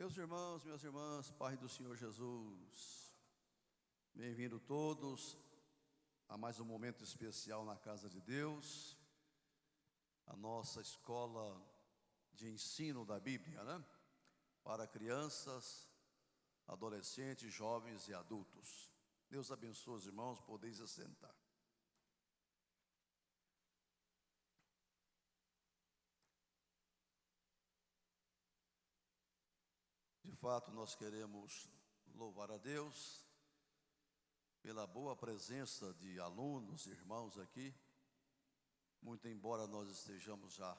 Meus irmãos, minhas irmãs, Pai do Senhor Jesus, bem-vindos todos a mais um momento especial na casa de Deus, a nossa escola de ensino da Bíblia, né? Para crianças, adolescentes, jovens e adultos. Deus abençoe os irmãos, podeis assentar. De fato, nós queremos louvar a Deus pela boa presença de alunos, irmãos aqui. Muito embora nós estejamos já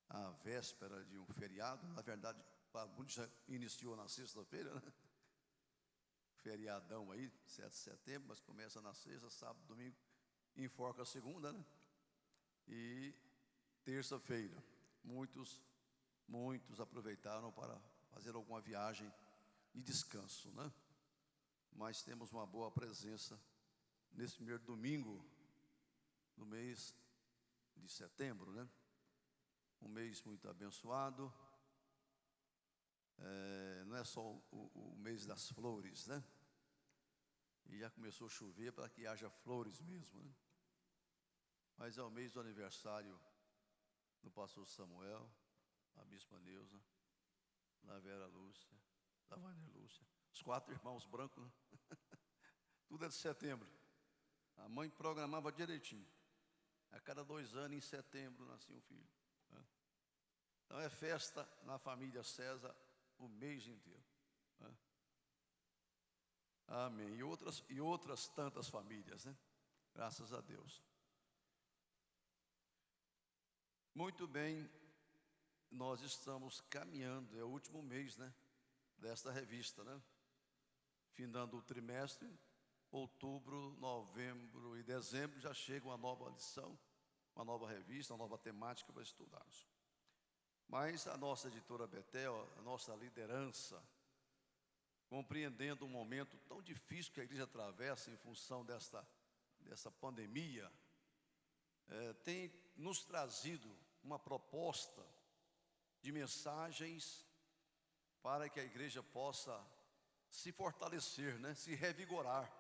à véspera de um feriado, na verdade, para muitos já iniciou na sexta-feira, né? Feriadão aí, 7 de setembro, mas começa na sexta, sábado, domingo, enforca a segunda, né? E terça-feira, muitos aproveitaram para fazer alguma viagem de descanso, né? Mas temos uma boa presença nesse primeiro domingo do mês de setembro, né? Um mês muito abençoado. Não é só o mês das flores, né? E já começou a chover para que haja flores mesmo, né? Mas é o mês do aniversário do pastor Samuel, a bispa Neuza, da Vera Lúcia, da Vander Lúcia, os 4 irmãos brancos, né? Tudo é de setembro. A mãe programava direitinho. A cada 2 anos, em setembro, nascia um filho, né? Então é festa na família César o mês inteiro, né? Amém. E outras tantas famílias, né? Graças a Deus. Muito bem, nós estamos caminhando, é o último mês, né, desta revista, né? Findando o trimestre, outubro, novembro e dezembro já chega uma nova lição, uma nova revista, uma nova temática para estudarmos. Mas a nossa editora Betel, a nossa liderança, compreendendo um momento tão difícil que a igreja atravessa em função dessa pandemia, tem nos trazido uma proposta de mensagens para que a igreja possa se fortalecer, né? Se revigorar,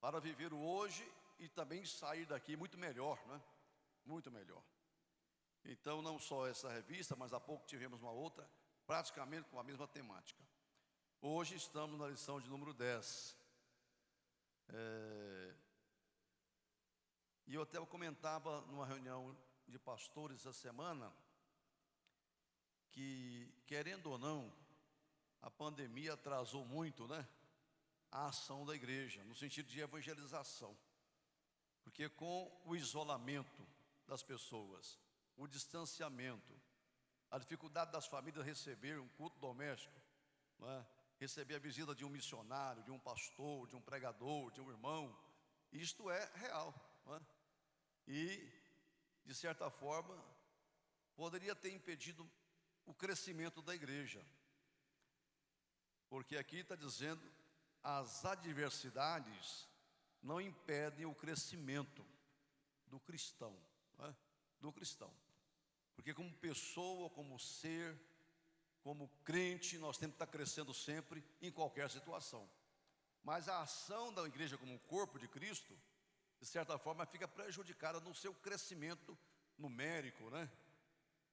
para viver o hoje e também sair daqui muito melhor, né? Muito melhor. Então, não só essa revista, mas há pouco tivemos uma outra, praticamente com a mesma temática. Hoje estamos na lição de número 10. E eu até comentava numa reunião de pastores essa semana que, querendo ou não, a pandemia atrasou muito, né, a ação da igreja, no sentido de evangelização. Porque com o isolamento das pessoas, o distanciamento, a dificuldade das famílias receber um culto doméstico, né, receber a visita de um missionário, de um pastor, de um pregador, de um irmão, isto é real, né? E, de certa forma, poderia ter impedido o crescimento da igreja. Porque aqui está dizendo, as adversidades não impedem o crescimento do cristão, né? Do cristão. Porque como pessoa, como ser, como crente, nós temos que estar crescendo sempre, em qualquer situação. Mas a ação da igreja como um corpo de Cristo, de certa forma, fica prejudicada no seu crescimento numérico, né?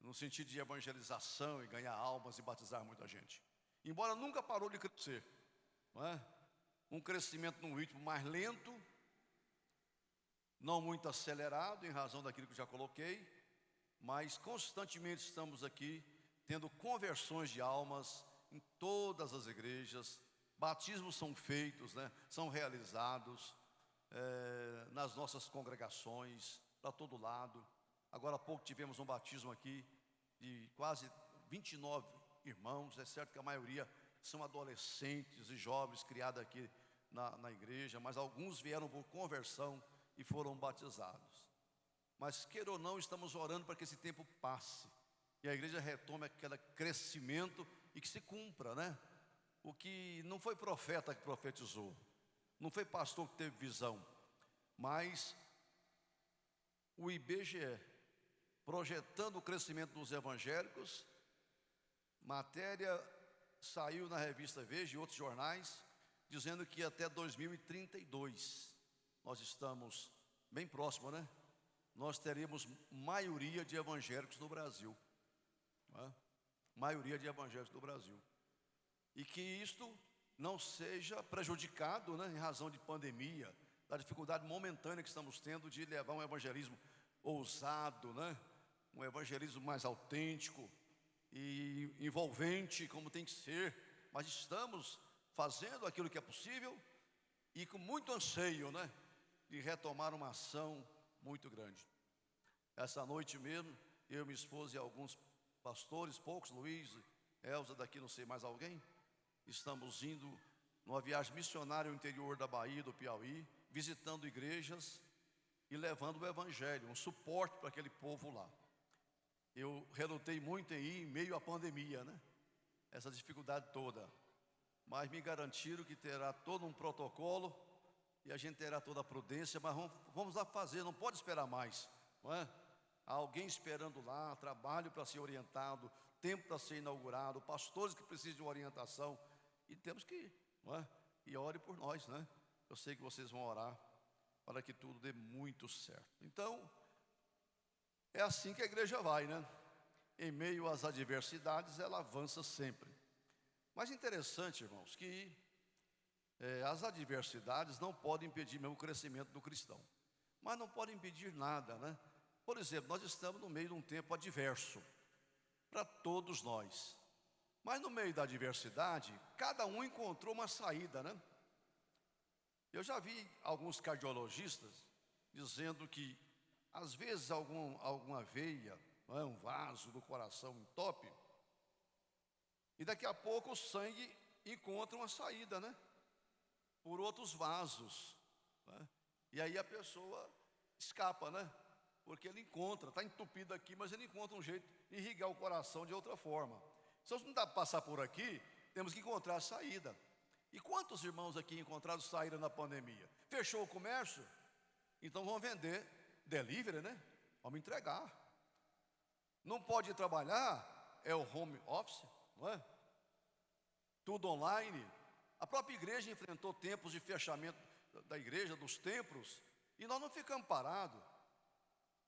No sentido de evangelização e ganhar almas e batizar muita gente. Embora nunca parou de crescer, não é? Um crescimento num ritmo mais lento, não muito acelerado, em razão daquilo que já coloquei, mas constantemente estamos aqui tendo conversões de almas em todas as igrejas. Batismos são feitos, né? São realizados nas nossas congregações, para todo lado. Agora há pouco tivemos um batismo aqui de quase 29 irmãos. É certo que a maioria são adolescentes e jovens criados aqui na igreja, mas alguns vieram por conversão e foram batizados. Mas queira ou não, estamos orando para que esse tempo passe e a igreja retome aquele crescimento e que se cumpra, né? O que não foi profeta que profetizou, não foi pastor que teve visão, mas o IBGE, projetando o crescimento dos evangélicos, matéria saiu na revista Veja e outros jornais, dizendo que até 2032, nós estamos bem próximo, né? Nós teremos maioria de evangélicos no Brasil, né? Maioria de evangélicos do Brasil. E que isto não seja prejudicado, né, em razão de pandemia, da dificuldade momentânea que estamos tendo de levar um evangelismo ousado, né? Um evangelismo mais autêntico e envolvente, como tem que ser. Mas estamos fazendo aquilo que é possível e com muito anseio, né, de retomar uma ação muito grande. Essa noite mesmo, eu, minha esposa e alguns pastores, poucos, Luiz, Elza, daqui não sei mais alguém, estamos indo numa viagem missionária ao interior da Bahia, do Piauí, visitando igrejas e levando o evangelho, um suporte para aquele povo lá. Eu relutei muito em ir em meio à pandemia, né? Essa dificuldade toda. Mas me garantiram que terá todo um protocolo e a gente terá toda a prudência, mas vamos lá fazer, não pode esperar mais, não é? Há alguém esperando lá, trabalho para ser orientado, tempo para ser inaugurado, pastores que precisam de orientação, e temos que ir, não é? E ore por nós, né? Eu sei que vocês vão orar para que tudo dê muito certo. Então, é assim que a igreja vai, né? Em meio às adversidades, ela avança sempre. Mas interessante, irmãos, que as adversidades não podem impedir mesmo o crescimento do cristão. Mas não podem impedir nada, né? Por exemplo, nós estamos no meio de um tempo adverso para todos nós. Mas no meio da adversidade, cada um encontrou uma saída, né? Eu já vi alguns cardiologistas dizendo que às vezes alguma veia, não é, um vaso do coração entope, e daqui a pouco o sangue encontra uma saída, né? Por outros vasos, né? E aí a pessoa escapa, né? Porque ele encontra, está entupido aqui, mas ele encontra um jeito de irrigar o coração de outra forma. Se não dá para passar por aqui, temos que encontrar a saída. E quantos irmãos aqui encontraram saída na pandemia? Fechou o comércio? Então vão vender delivery, né? Vamos entregar. Não pode ir trabalhar, é o home office, não é? Tudo online. A própria igreja enfrentou tempos de fechamento da igreja, dos templos, e nós não ficamos parados.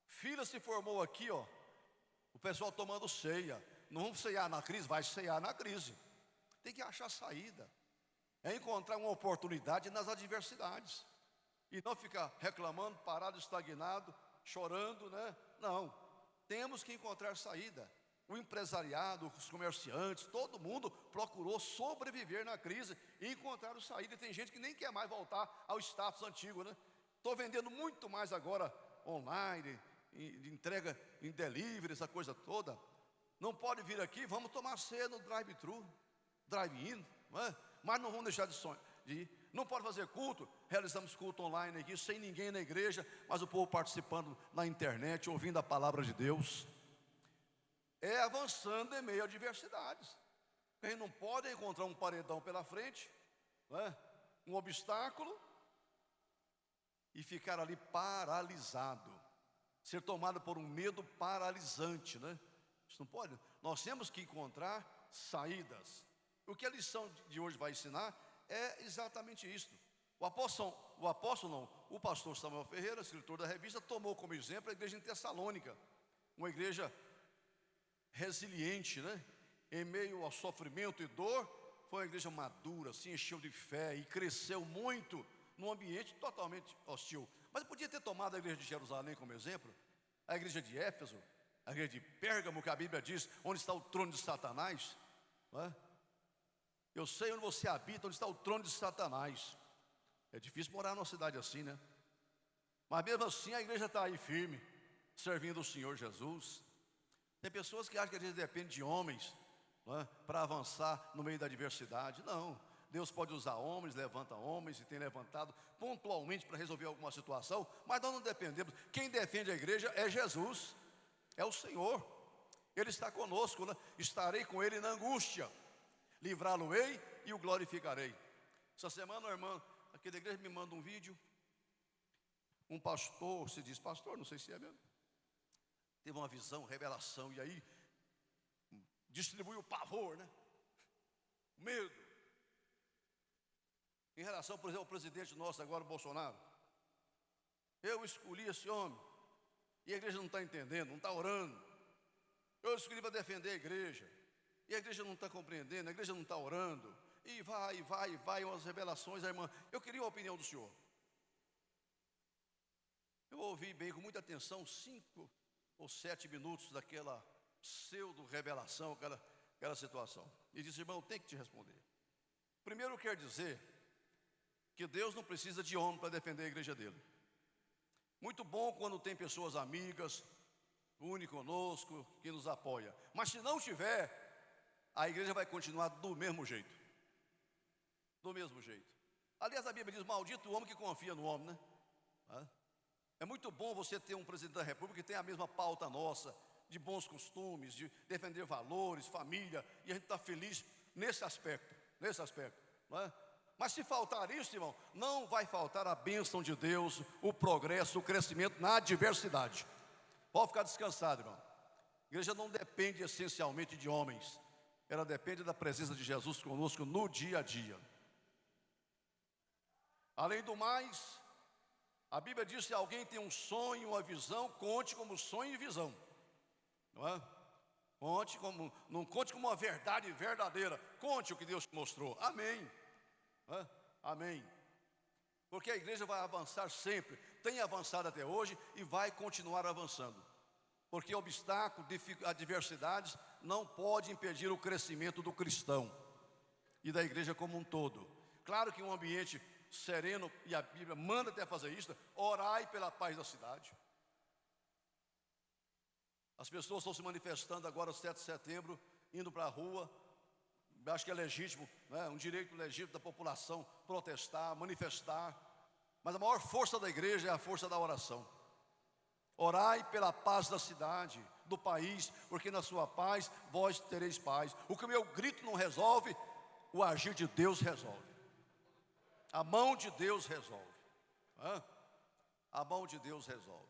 Fila se formou aqui, ó, o pessoal tomando ceia. Não vamos ceiar na crise? Vai ceiar na crise. Tem que achar saída. É encontrar uma oportunidade nas adversidades. E não ficar reclamando, parado, estagnado, chorando, né? Não. Temos que encontrar saída. O empresariado, os comerciantes, todo mundo procurou sobreviver na crise e encontrar saída. E tem gente que nem quer mais voltar ao status antigo, né? Estou vendendo muito mais agora online, de entrega em delivery, essa coisa toda. Não pode vir aqui, vamos tomar ceia no drive-thru, drive-in, não é? Mas não vamos deixar de ir. Não pode fazer culto, realizamos culto online aqui, sem ninguém na igreja, mas o povo participando na internet, ouvindo a palavra de Deus. É avançando em meio a adversidades. A gente não pode encontrar um paredão pela frente, não é? Um obstáculo, e ficar ali paralisado, ser tomado por um medo paralisante, né? Isso não pode. Nós temos que encontrar saídas. O que a lição de hoje vai ensinar é exatamente isso. O pastor Samuel Ferreira, escritor da revista, tomou como exemplo a igreja em Tessalônica, uma igreja resiliente, né? Em meio ao sofrimento e dor, foi uma igreja madura, se encheu de fé e cresceu muito num ambiente totalmente hostil. Mas podia ter tomado a igreja de Jerusalém como exemplo, a igreja de Éfeso, a igreja de Pérgamo, que a Bíblia diz, onde está o trono de Satanás, não é? Eu sei onde você habita, onde está o trono de Satanás. É difícil morar numa cidade assim, né? Mas mesmo assim a igreja está aí firme, servindo o Senhor Jesus. Tem pessoas que acham que a igreja depende de homens, não é? Para avançar no meio da adversidade. Não, Deus pode usar homens, levanta homens, e tem levantado pontualmente para resolver alguma situação, mas nós não dependemos. Quem defende a igreja é Jesus, é o Senhor. Ele está conosco, né? Estarei com Ele na angústia, livrá-lo-ei e o glorificarei. Essa semana a irmã aqui da igreja me manda um vídeo. Um pastor, se diz pastor, não sei se é mesmo, teve uma visão, revelação, e aí distribui o pavor, né? O medo. Em relação, por exemplo, ao presidente nosso agora, o Bolsonaro. Eu escolhi esse homem, e a igreja não está entendendo, não está orando. Eu escolhi para defender a igreja, e a igreja não está compreendendo, a igreja não está orando. E vai, umas revelações, a irmã. Eu queria a opinião do senhor. Eu ouvi bem, com muita atenção, 5 ou 7 minutos daquela pseudo-revelação, aquela situação. E disse, irmão, eu tenho que te responder. Primeiro, quer dizer que Deus não precisa de homem para defender a igreja dele. Muito bom quando tem pessoas amigas, une conosco, que nos apoia. Mas se não tiver, a igreja vai continuar do mesmo jeito. Do mesmo jeito. Aliás, a Bíblia diz, maldito o homem que confia no homem, né? É muito bom você ter um presidente da República que tem a mesma pauta nossa, de bons costumes, de defender valores, família, e a gente está feliz nesse aspecto, não é? Mas se faltar isso, irmão, não vai faltar a bênção de Deus, o progresso, o crescimento na adversidade. Pode ficar descansado, irmão. A igreja não depende essencialmente de homens, ela depende da presença de Jesus conosco no dia a dia. Além do mais, a Bíblia diz que se alguém tem um sonho, uma visão, conte como sonho e visão, não é? Não conte como uma verdade verdadeira, conte o que Deus te mostrou. Amém. Amém. Porque a igreja vai avançar sempre, tem avançado até hoje e vai continuar avançando. Porque obstáculos, adversidades não pode impedir o crescimento do cristão e da igreja como um todo. Claro que um ambiente sereno, e a Bíblia manda até fazer isso, orai pela paz da cidade. As pessoas estão se manifestando agora, 7 de setembro, indo para a rua. Acho que é legítimo, né? Um direito legítimo da população protestar, manifestar. Mas a maior força da igreja é a força da oração. Orai pela paz da cidade, do país, porque na sua paz vós tereis paz. O que o meu grito não resolve, o agir de Deus resolve. A mão de Deus resolve. A mão de Deus resolve.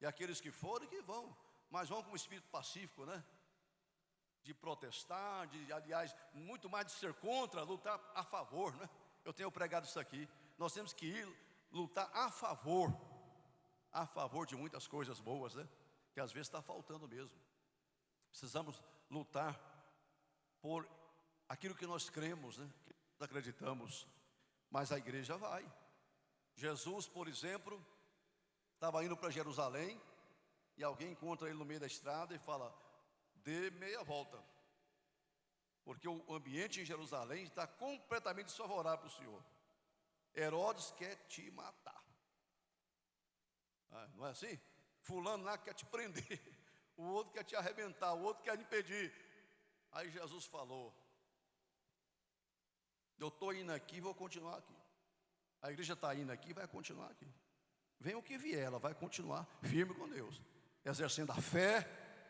E aqueles que forem, que vão, mas vão com um espírito pacífico, né? De protestar, aliás, muito mais de ser contra, lutar a favor, né? Eu tenho pregado isso aqui. Nós temos que ir lutar a favor de muitas coisas boas, né? Que às vezes está faltando mesmo. Precisamos lutar por aquilo que nós cremos, né? Que nós acreditamos. Mas a igreja vai. Jesus, por exemplo, estava indo para Jerusalém e alguém encontra ele no meio da estrada e fala: dê meia volta, porque o ambiente em Jerusalém está completamente desfavorável para o Senhor. Herodes quer te matar. Não é assim? Fulano lá quer te prender, o outro quer te arrebentar, o outro quer te impedir. Aí Jesus falou: eu estou indo aqui e vou continuar aqui. A igreja está indo aqui e vai continuar aqui. Venha o que vier, ela vai continuar firme com Deus, exercendo a fé,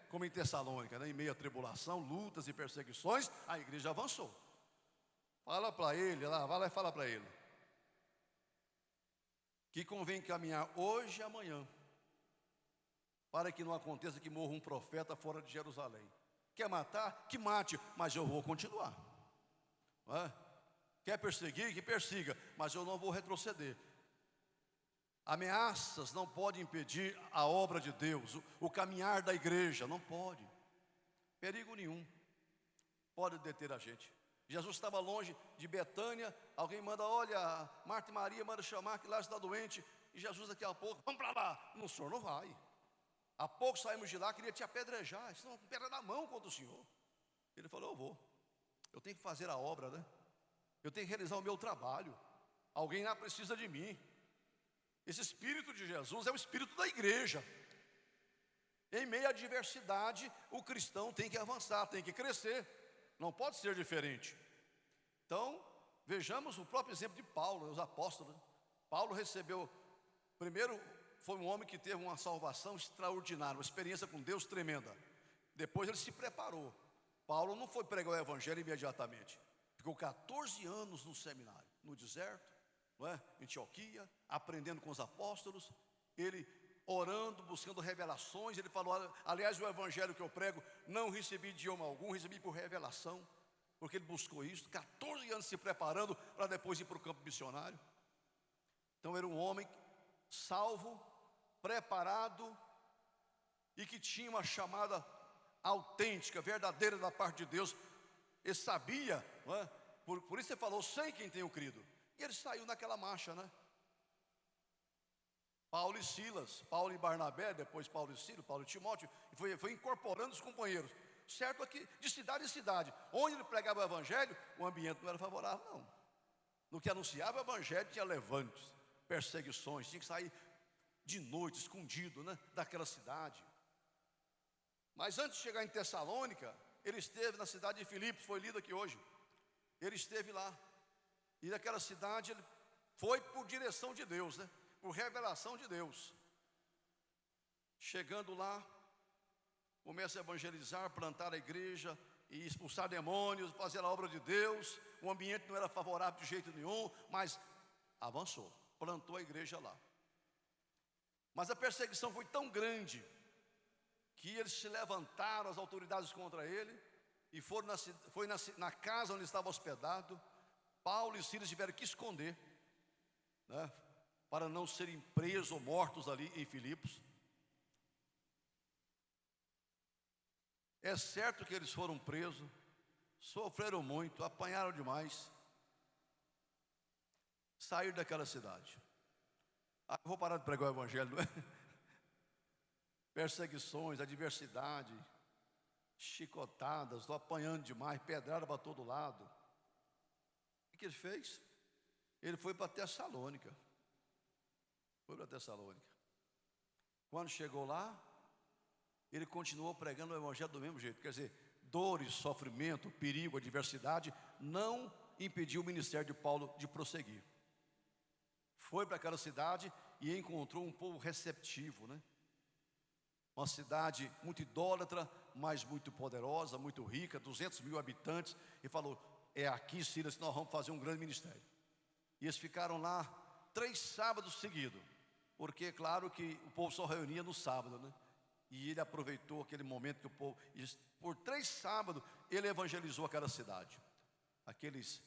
como em Tessalônica, né? Em meio à tribulação, lutas e perseguições, a igreja avançou. Fala para ele, vai lá e fala para ele que convém caminhar hoje e amanhã, para que não aconteça que morra um profeta fora de Jerusalém. Quer matar? Que mate, mas eu vou continuar. Quer perseguir? Que persiga, mas eu não vou retroceder. Ameaças não podem impedir a obra de Deus, o caminhar da igreja, não pode. Perigo nenhum pode deter a gente. Jesus estava longe de Betânia, alguém manda: olha, Marta e Maria manda chamar que lá está doente. E Jesus daqui a pouco: vamos para lá. Não, o senhor não vai. Há pouco saímos de lá, queria te apedrejar, estão com pedra na mão contra o senhor. Ele falou: eu vou, eu tenho que fazer a obra, né? Eu tenho que realizar o meu trabalho. Alguém lá precisa de mim. Esse Espírito de Jesus é o Espírito da igreja. Em meio à adversidade, o cristão tem que avançar, tem que crescer. Não pode ser diferente. Então, vejamos o próprio exemplo de Paulo, os apóstolos. Paulo recebeu, primeiro, foi um homem que teve uma salvação extraordinária, uma experiência com Deus tremenda. Depois ele se preparou. Paulo não foi pregar o evangelho imediatamente. Ficou 14 anos no seminário, no deserto, não é? Em Antioquia, aprendendo com os apóstolos. Ele orando, buscando revelações. Ele falou, aliás, o evangelho que eu prego, não recebi de homem algum, recebi por revelação, porque ele buscou isso, 14 anos se preparando para depois ir para o campo missionário. Então era um homem salvo, preparado, e que tinha uma chamada autêntica, verdadeira da parte de Deus. Ele sabia, não é? Por isso ele falou, sei quem tenho crido. E ele saiu naquela marcha, né? Paulo e Silas, Paulo e Barnabé, depois Paulo e Silas, Paulo e Timóteo, e foi incorporando os companheiros. Certo é que de cidade em cidade, onde ele pregava o evangelho, o ambiente não era favorável, não. No que anunciava o evangelho tinha levantes, perseguições, tinha que sair de noite, escondido, né, daquela cidade. Mas antes de chegar em Tessalônica, ele esteve na cidade de Filipos, foi lido aqui hoje. Ele esteve lá, e naquela cidade ele foi por direção de Deus, né, por revelação de Deus. Chegando lá, começa a evangelizar, plantar a igreja e expulsar demônios, fazer a obra de Deus. O ambiente não era favorável de jeito nenhum, mas avançou, plantou a igreja lá. Mas a perseguição foi tão grande que eles se levantaram, as autoridades contra ele, e foi na casa onde estava hospedado. Paulo e Silas tiveram que esconder, né, para não serem presos ou mortos ali em Filipos. É certo que eles foram presos, sofreram muito, apanharam demais, saíram daquela cidade. Vou parar de pregar o evangelho, não é? Perseguições, adversidade, chicotadas, estou apanhando demais, pedrada para todo lado. O que ele fez? Ele foi para Tessalônica. Quando chegou lá, ele continuou pregando o evangelho do mesmo jeito. Quer dizer, dores, sofrimento, perigo, adversidade não impediu o ministério de Paulo de prosseguir. Foi para aquela cidade e encontrou um povo receptivo, né? Uma cidade muito idólatra, mas muito poderosa, muito rica, 200 mil habitantes. E falou, é aqui, Silas, que nós vamos fazer um grande ministério. E eles ficaram lá 3 sábados seguidos, porque claro que o povo só reunia no sábado, né? E ele aproveitou aquele momento que o povo, e por 3 sábados, ele evangelizou aquela cidade. Aqueles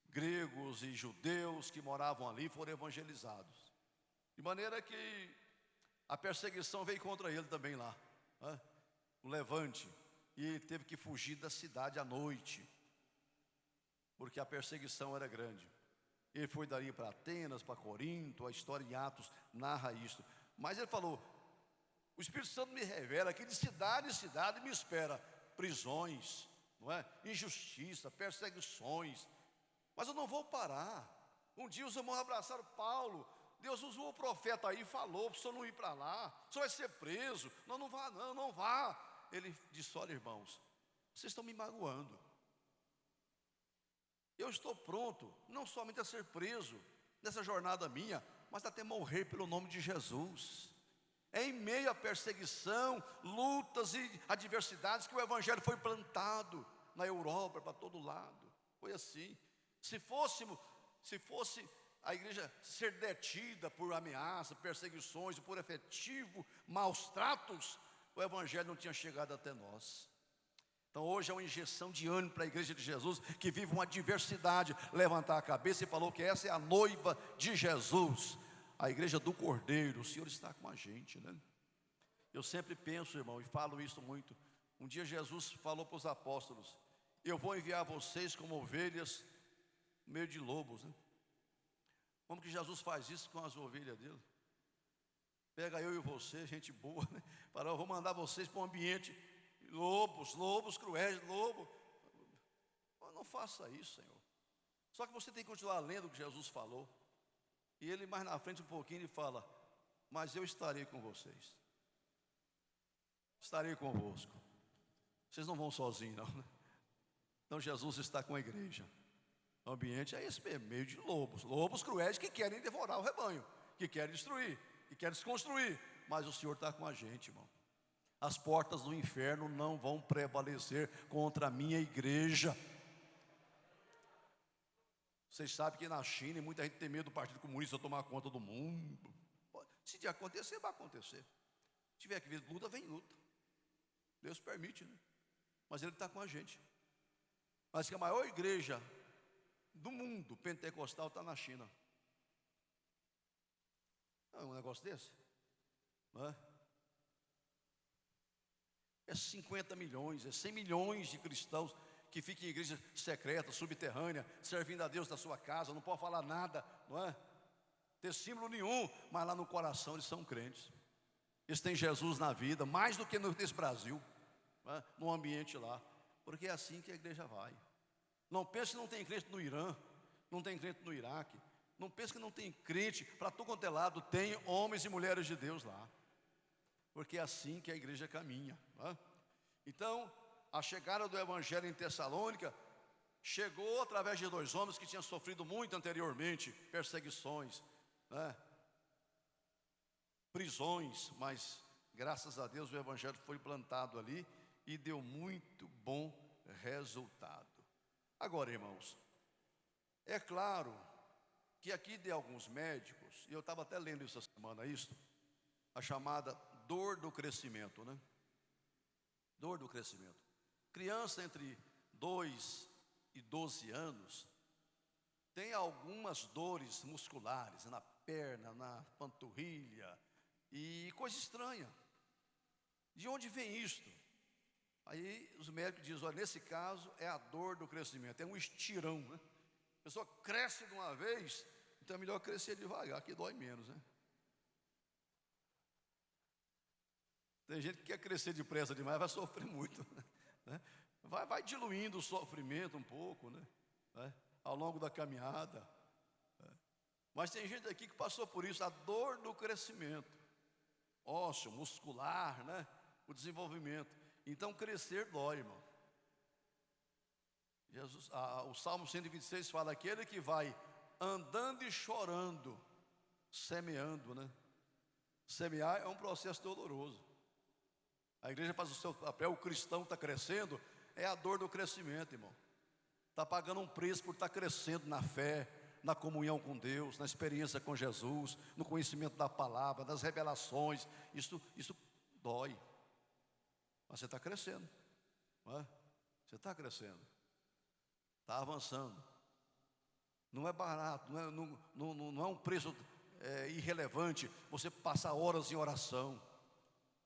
gregos e judeus que moravam ali foram evangelizados. De maneira que a perseguição veio contra ele também lá, né? O levante. E ele teve que fugir da cidade à noite, porque a perseguição era grande. Ele foi dali para Atenas, para Corinto, a história em Atos narra isso. Mas ele falou, o Espírito Santo me revela que de cidade em cidade me espera prisões, não é? Injustiça, perseguições. Mas eu não vou parar. Um dia os irmãos abraçaram Paulo. Deus usou o profeta aí e falou, para o senhor não ir para lá, o senhor vai ser preso. Não vá não, não vá. Ele disse, olha irmãos, vocês estão me magoando. Eu estou pronto, não somente a ser preso nessa jornada minha, mas até morrer pelo nome de Jesus. É em meio à perseguição, lutas e adversidades que o evangelho foi plantado na Europa, para todo lado. Foi assim. Se fosse a igreja ser detida por ameaça, perseguições, por efetivo maus tratos, o evangelho não tinha chegado até nós. Então hoje é uma injeção de ânimo para a igreja de Jesus, que vive uma adversidade, levantar a cabeça e falou que essa é a noiva de Jesus, a igreja do Cordeiro. O Senhor está com a gente, né? Eu sempre penso, irmão, e falo isso muito. Um dia Jesus falou para os apóstolos, eu vou enviar vocês como ovelhas no meio de lobos, né? Como que Jesus faz isso com as ovelhas dele? Pega eu e você, gente boa, né? Fala, eu vou mandar vocês para um ambiente, lobos cruéis, lobo. Não faça isso, Senhor. Só que você tem que continuar lendo o que Jesus falou. E ele mais na frente um pouquinho ele fala, mas eu estarei com vocês. Estarei convosco. Vocês não vão sozinhos não, né? Então Jesus está com a igreja. O ambiente é esse mesmo, meio de lobos cruéis que querem devorar o rebanho, que querem destruir, que querem desconstruir. Mas o Senhor está com a gente, irmão. As portas do inferno não vão prevalecer contra a minha igreja. Vocês sabem que na China muita gente tem medo do Partido Comunista tomar conta do mundo. Se de acontecer, vai acontecer. Se tiver que vir luta, vem luta. Deus permite, né? Mas Ele está com a gente. Mas que a maior igreja do mundo pentecostal está na China. Não é um negócio desse? Não é? É 50 milhões, é 100 milhões de cristãos que ficam em igreja secreta, subterrânea, servindo a Deus na sua casa, não pode falar nada, não é? Ter símbolo nenhum, mas lá no coração eles são crentes. Eles têm Jesus na vida, mais do que nesse Brasil, não é? No ambiente lá, porque é assim que a igreja vai. Não pense que não tem crente no Irã, não tem crente no Iraque, não pense que não tem crente para todo quanto é lado, tem homens e mulheres de Deus lá, porque é assim que a igreja caminha, não é? Então, a chegada do evangelho em Tessalônica chegou através de 2 homens que tinham sofrido muito anteriormente, perseguições, né? Prisões, mas graças a Deus o evangelho foi plantado ali e deu muito bom resultado. Agora, irmãos, é claro que aqui de alguns médicos, e eu estava até lendo essa semana isso, a chamada dor do crescimento, né? Dor do crescimento. Criança entre 2 e 12 anos tem algumas dores musculares na perna, na panturrilha e coisa estranha. De onde vem isto? Aí os médicos dizem, olha, nesse caso é a dor do crescimento, é um estirão, né? A pessoa cresce de uma vez, então é melhor crescer devagar, que dói menos, né? Tem gente que quer crescer depressa demais, vai sofrer muito, né? Vai diluindo o sofrimento um pouco, né? Ao longo da caminhada, né? Mas tem gente aqui que passou por isso, a dor do crescimento, ósseo, muscular, né? O desenvolvimento. Então crescer dói, irmão. O Salmo 126 fala, aquele que vai andando e chorando, semeando, né? Semear é um processo doloroso. A igreja faz o seu papel, o cristão está crescendo, é a dor do crescimento, irmão. Está pagando um preço por estar crescendo na fé, na comunhão com Deus, na experiência com Jesus, no conhecimento da palavra, das revelações. Isso dói. Mas você está crescendo, não é? Você está crescendo, está avançando. Não é barato, não é um preço irrelevante você passar horas em oração,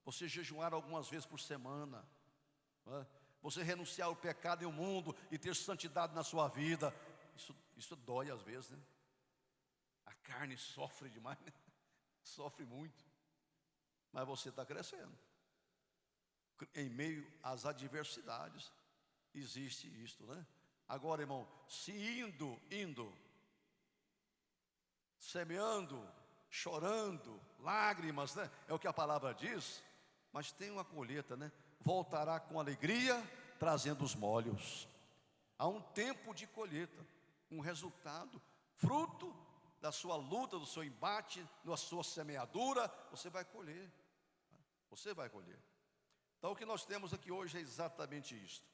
você jejuar algumas vezes por semana, não é? Você renunciar ao pecado e ao mundo e ter santidade na sua vida. Isso dói às vezes, né? A carne sofre demais, né? Sofre muito. Mas você está crescendo. Em meio às adversidades, existe isto, né? Agora, irmão, se indo, semeando, chorando, lágrimas, né? É o que a palavra diz. Mas tem uma colheita, né? Voltará com alegria, trazendo os molhos. Há um tempo de colheita, um resultado, fruto da sua luta, do seu embate, da sua semeadura, você vai colher. Você vai colher. Então o que nós temos aqui hoje é exatamente isto,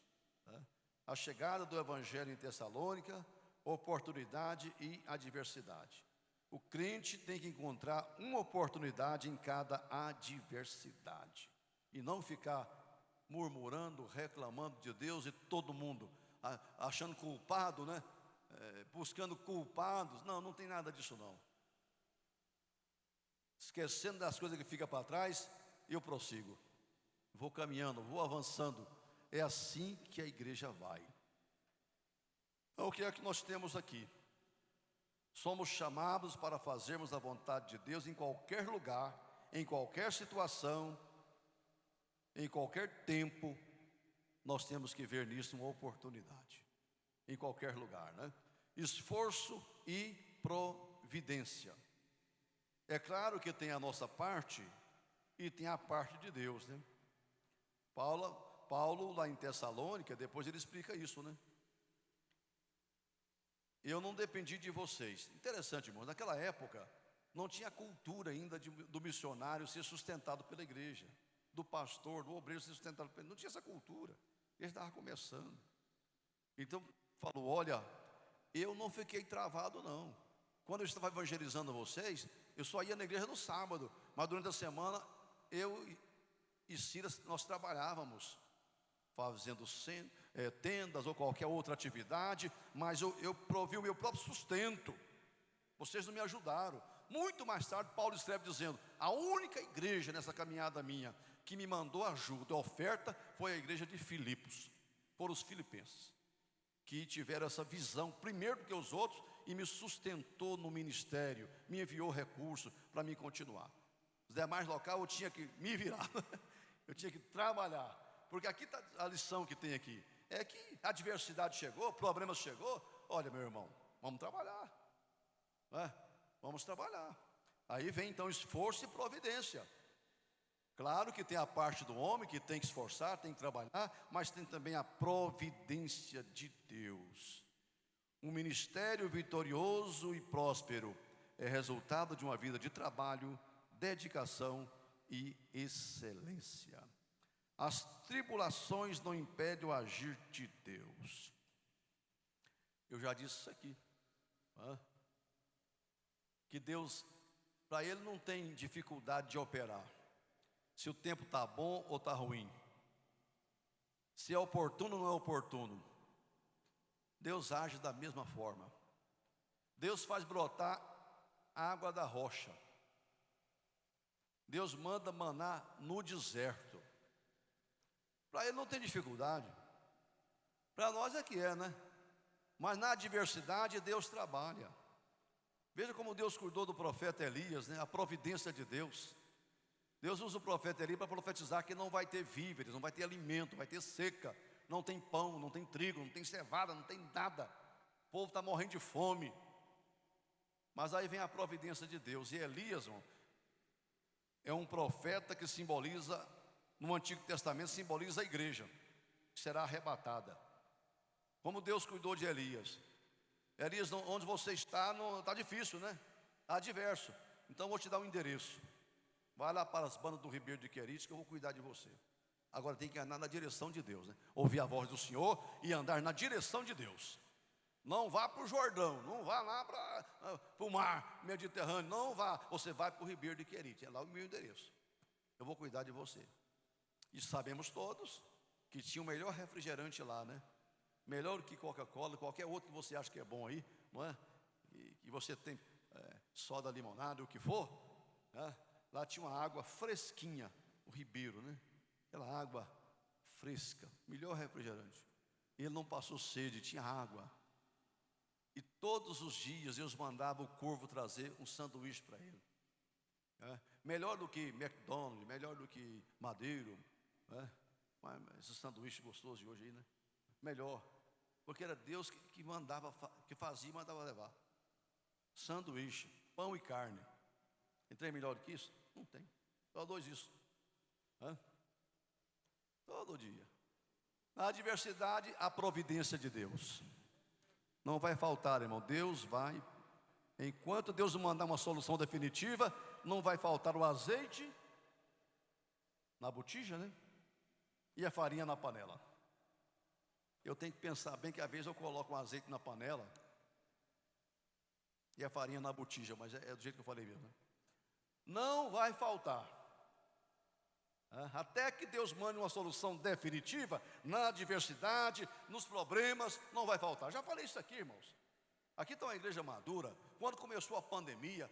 né? A chegada do evangelho em Tessalônica, oportunidade e adversidade. O crente tem que encontrar uma oportunidade em cada adversidade e não ficar murmurando, reclamando de Deus e todo mundo achando culpado, né? Buscando culpados. Não tem nada disso não. Esquecendo das coisas que ficam para trás, eu prossigo. Vou caminhando, vou avançando. É assim que a igreja vai. Então, o que é que nós temos aqui? Somos chamados para fazermos a vontade de Deus em qualquer lugar, em qualquer situação, em qualquer tempo. Nós temos que ver nisso uma oportunidade. Em qualquer lugar, né? Esforço e providência. É claro que tem a nossa parte e tem a parte de Deus, né? Paulo lá em Tessalônica, depois ele explica isso, né? Eu não dependi de vocês. Interessante, irmãos, naquela época não tinha cultura ainda do missionário ser sustentado pela igreja, do pastor, do obreiro ser sustentado pela igreja. Não tinha essa cultura. Ele estava começando. Então falou, olha, eu não fiquei travado não. Quando eu estava evangelizando vocês, eu só ia na igreja no sábado, mas durante a semana eu e Silas nós trabalhávamos, fazendo tendas ou qualquer outra atividade, mas eu provi o meu próprio sustento. Vocês não me ajudaram. Muito mais tarde, Paulo escreve dizendo: a única igreja nessa caminhada minha que me mandou ajuda, oferta, foi a igreja de Filipos, foram os filipenses, que tiveram essa visão primeiro do que os outros e me sustentou no ministério, me enviou recursos para me continuar. Os demais locais eu tinha que me virar, eu tinha que trabalhar, porque aqui está a lição que tem aqui, é que a adversidade chegou, problemas chegou, olha meu irmão, vamos trabalhar, né? Vamos trabalhar. Aí vem então esforço e providência. Claro que tem a parte do homem que tem que esforçar, tem que trabalhar, mas tem também a providência de Deus. Um ministério vitorioso e próspero é resultado de uma vida de trabalho, dedicação e excelência. As tribulações não impedem o agir de Deus. Eu já disse isso aqui, que Deus, para Ele não tem dificuldade de operar. Se o tempo está bom ou está ruim, se é oportuno ou não é oportuno, Deus age da mesma forma. Deus faz brotar a água da rocha. Deus manda maná no deserto. Para Ele não tem dificuldade. Para nós é que é, né? Mas na adversidade Deus trabalha. Veja como Deus cuidou do profeta Elias, né? A providência de Deus. Deus usa o profeta Elias para profetizar que não vai ter víveres, não vai ter alimento, vai ter seca, não tem pão, não tem trigo, não tem cevada, não tem nada. O povo está morrendo de fome. Mas aí vem a providência de Deus. E Elias, irmão, é um profeta que simboliza, no Antigo Testamento, simboliza a igreja, que será arrebatada. Como Deus cuidou de Elias. Elias, onde você está, está difícil, né? Está adverso. Então eu vou te dar um endereço. Vai lá para as bandas do Ribeiro de Querite, que eu vou cuidar de você. Agora tem que andar na direção de Deus, né? Ouvir a voz do Senhor e andar na direção de Deus. Não vá para o Jordão, não vá lá para o mar Mediterrâneo, não vá. Você vai para o Ribeiro de Querite, é lá o meu endereço. Eu vou cuidar de você. E sabemos todos que tinha o melhor refrigerante lá, né? Melhor do que Coca-Cola, qualquer outro que você acha que é bom aí, não é? E você tem soda, limonada, o que for, né? Lá tinha uma água fresquinha, o ribeiro, né? Aquela água fresca, melhor refrigerante. Ele não passou sede, tinha água. E todos os dias Deus mandava o corvo trazer um sanduíche para ele. Melhor do que McDonald's, melhor do que Madeiro, mas esse sanduíche gostoso de hoje aí, né? Melhor, porque era Deus que mandava, que fazia e mandava levar. Sanduíche, pão e carne. Tem melhor do que isso? Não tem. Só dois isso. Todo dia. Na adversidade, a providência de Deus. Não vai faltar, irmão. Deus vai. Enquanto Deus não mandar uma solução definitiva, não vai faltar o azeite na botija, né? E a farinha na panela. Eu tenho que pensar bem que às vezes eu coloco um azeite na panela e a farinha na botija, mas é do jeito que eu falei mesmo, né? Não vai faltar. Até que Deus mande uma solução definitiva, na adversidade, nos problemas, não vai faltar. Já falei isso aqui, irmãos. Aqui está uma igreja madura. Quando começou a pandemia,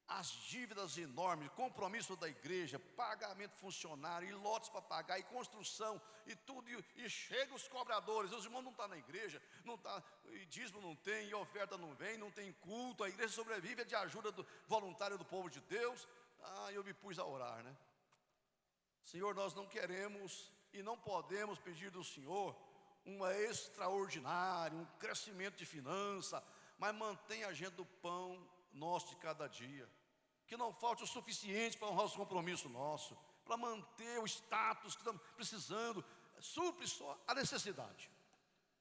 as dívidas enormes, compromisso da igreja, pagamento funcionário, e lotes para pagar, e construção, e tudo, e chega os cobradores, os irmãos não estão na igreja, não tá, e dízimo não tem, e oferta não vem, não tem culto, a igreja sobrevive de ajuda voluntária do povo de Deus. Eu me pus a orar, né? Senhor, nós não queremos e não podemos pedir do Senhor uma extraordinária, um crescimento de finança, mas mantenha a gente do pão nosso de cada dia, que não falte o suficiente para honrar os compromissos nossos, para manter o status que estamos precisando, supre só a necessidade.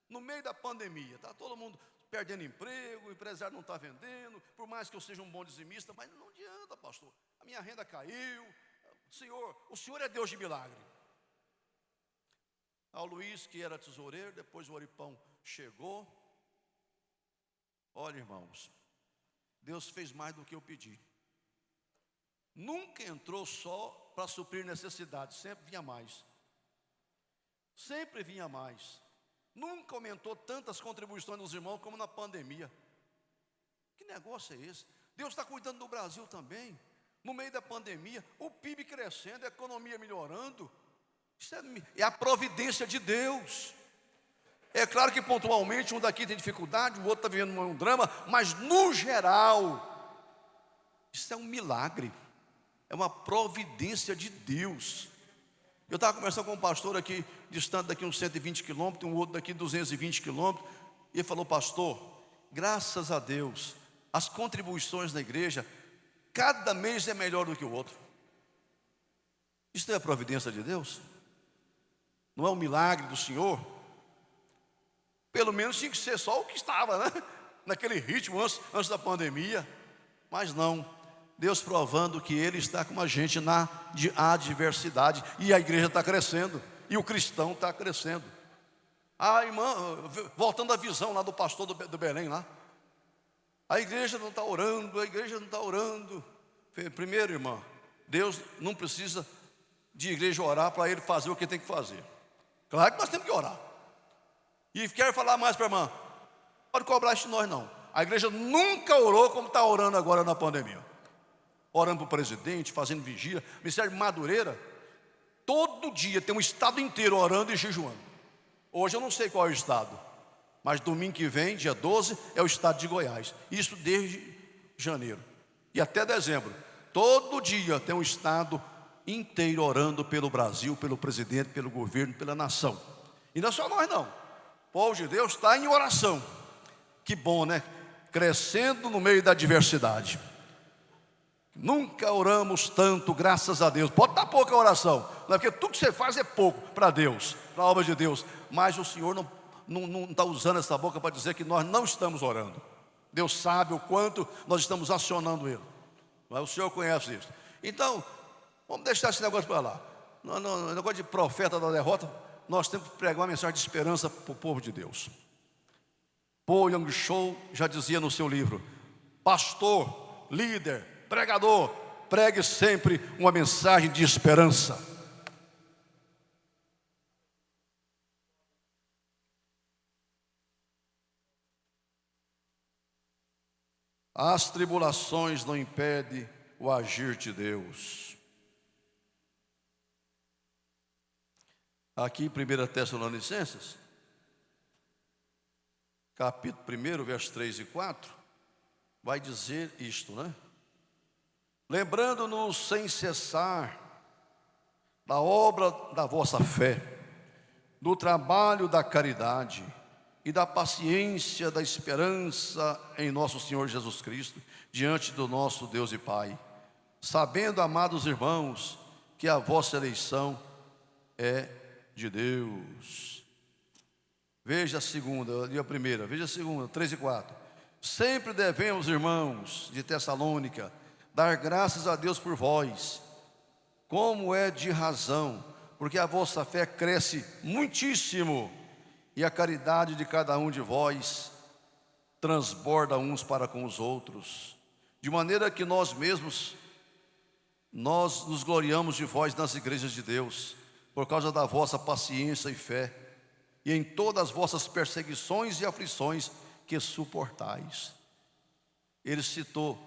No meio da pandemia, está todo mundo perdendo emprego, o empresário não está vendendo, por mais que eu seja um bom dizimista, mas não adianta, pastor, a minha renda caiu. O Senhor é Deus de milagre. Ao Luiz, que era tesoureiro, depois o Oripão chegou. Olha, irmãos, Deus fez mais do que eu pedi. Nunca entrou só para suprir necessidades, sempre vinha mais. Sempre vinha mais. Nunca aumentou tantas contribuições dos irmãos como na pandemia. Que negócio é esse? Deus está cuidando do Brasil também. No meio da pandemia, o PIB crescendo, a economia melhorando. Isso é a providência de Deus. É claro que pontualmente um daqui tem dificuldade, o outro está vivendo um drama, mas no geral, isso é um milagre. É uma providência de Deus. Eu estava conversando com um pastor aqui, distante daqui uns 120 quilômetros, um outro daqui 220 quilômetros, e ele falou: pastor, graças a Deus, as contribuições da igreja, cada mês é melhor do que o outro. Isso não é a providência de Deus? Não é um milagre do Senhor? Pelo menos tinha que ser só o que estava, né? Naquele ritmo antes da pandemia. Mas não, Deus provando que Ele está com a gente na adversidade. E a igreja está crescendo, e o cristão está crescendo. Ah, irmã, voltando à visão lá do pastor do Belém lá, a igreja não está orando, a igreja não está orando. Primeiro, irmã, Deus não precisa de igreja orar para Ele fazer o que tem que fazer. Claro que nós temos que orar. E quero falar mais para a irmã, não pode cobrar isso de nós não. A igreja nunca orou como está orando agora na pandemia. Orando para o presidente, fazendo vigília. Ministério de Madureira, todo dia tem um estado inteiro orando e jejuando. Hoje eu não sei qual é o estado, mas domingo que vem, dia 12, é o estado de Goiás. Isso desde janeiro e até dezembro. Todo dia tem um estado inteiro orando pelo Brasil, pelo presidente, pelo governo, pela nação. E não é só nós não. O povo de Deus está em oração. Que bom, né? Crescendo no meio da adversidade. Nunca oramos tanto, graças a Deus. Pode estar pouca oração, não é porque tudo que você faz é pouco para Deus, para a obra de Deus. Mas o Senhor não está usando essa boca para dizer que nós não estamos orando. Deus sabe o quanto nós estamos acionando Ele. Mas o Senhor conhece isso. Então, vamos deixar esse negócio para lá. No negócio de profeta da derrota, nós temos que pregar uma mensagem de esperança para o povo de Deus. Paul Young-Cho já dizia no seu livro: pastor, líder, pregador, pregue sempre uma mensagem de esperança. As tribulações não impedem o agir de Deus. Aqui em 1 Tessalonicenses, capítulo 1, versos 3 e 4, vai dizer isto, né? Lembrando-nos sem cessar da obra da vossa fé, do trabalho da caridade e da paciência da esperança em nosso Senhor Jesus Cristo, diante do nosso Deus e Pai, sabendo, amados irmãos, que a vossa eleição é de Deus. Veja a segunda, a primeira, veja a segunda, 3 e 4. Sempre devemos, irmãos de Tessalônica, dar graças a Deus por vós, como é de razão, porque a vossa fé cresce muitíssimo, e a caridade de cada um de vós transborda uns para com os outros, de maneira que nós mesmos, nós nos gloriamos de vós nas igrejas de Deus, por causa da vossa paciência e fé, e em todas as vossas perseguições e aflições que suportais. Ele citou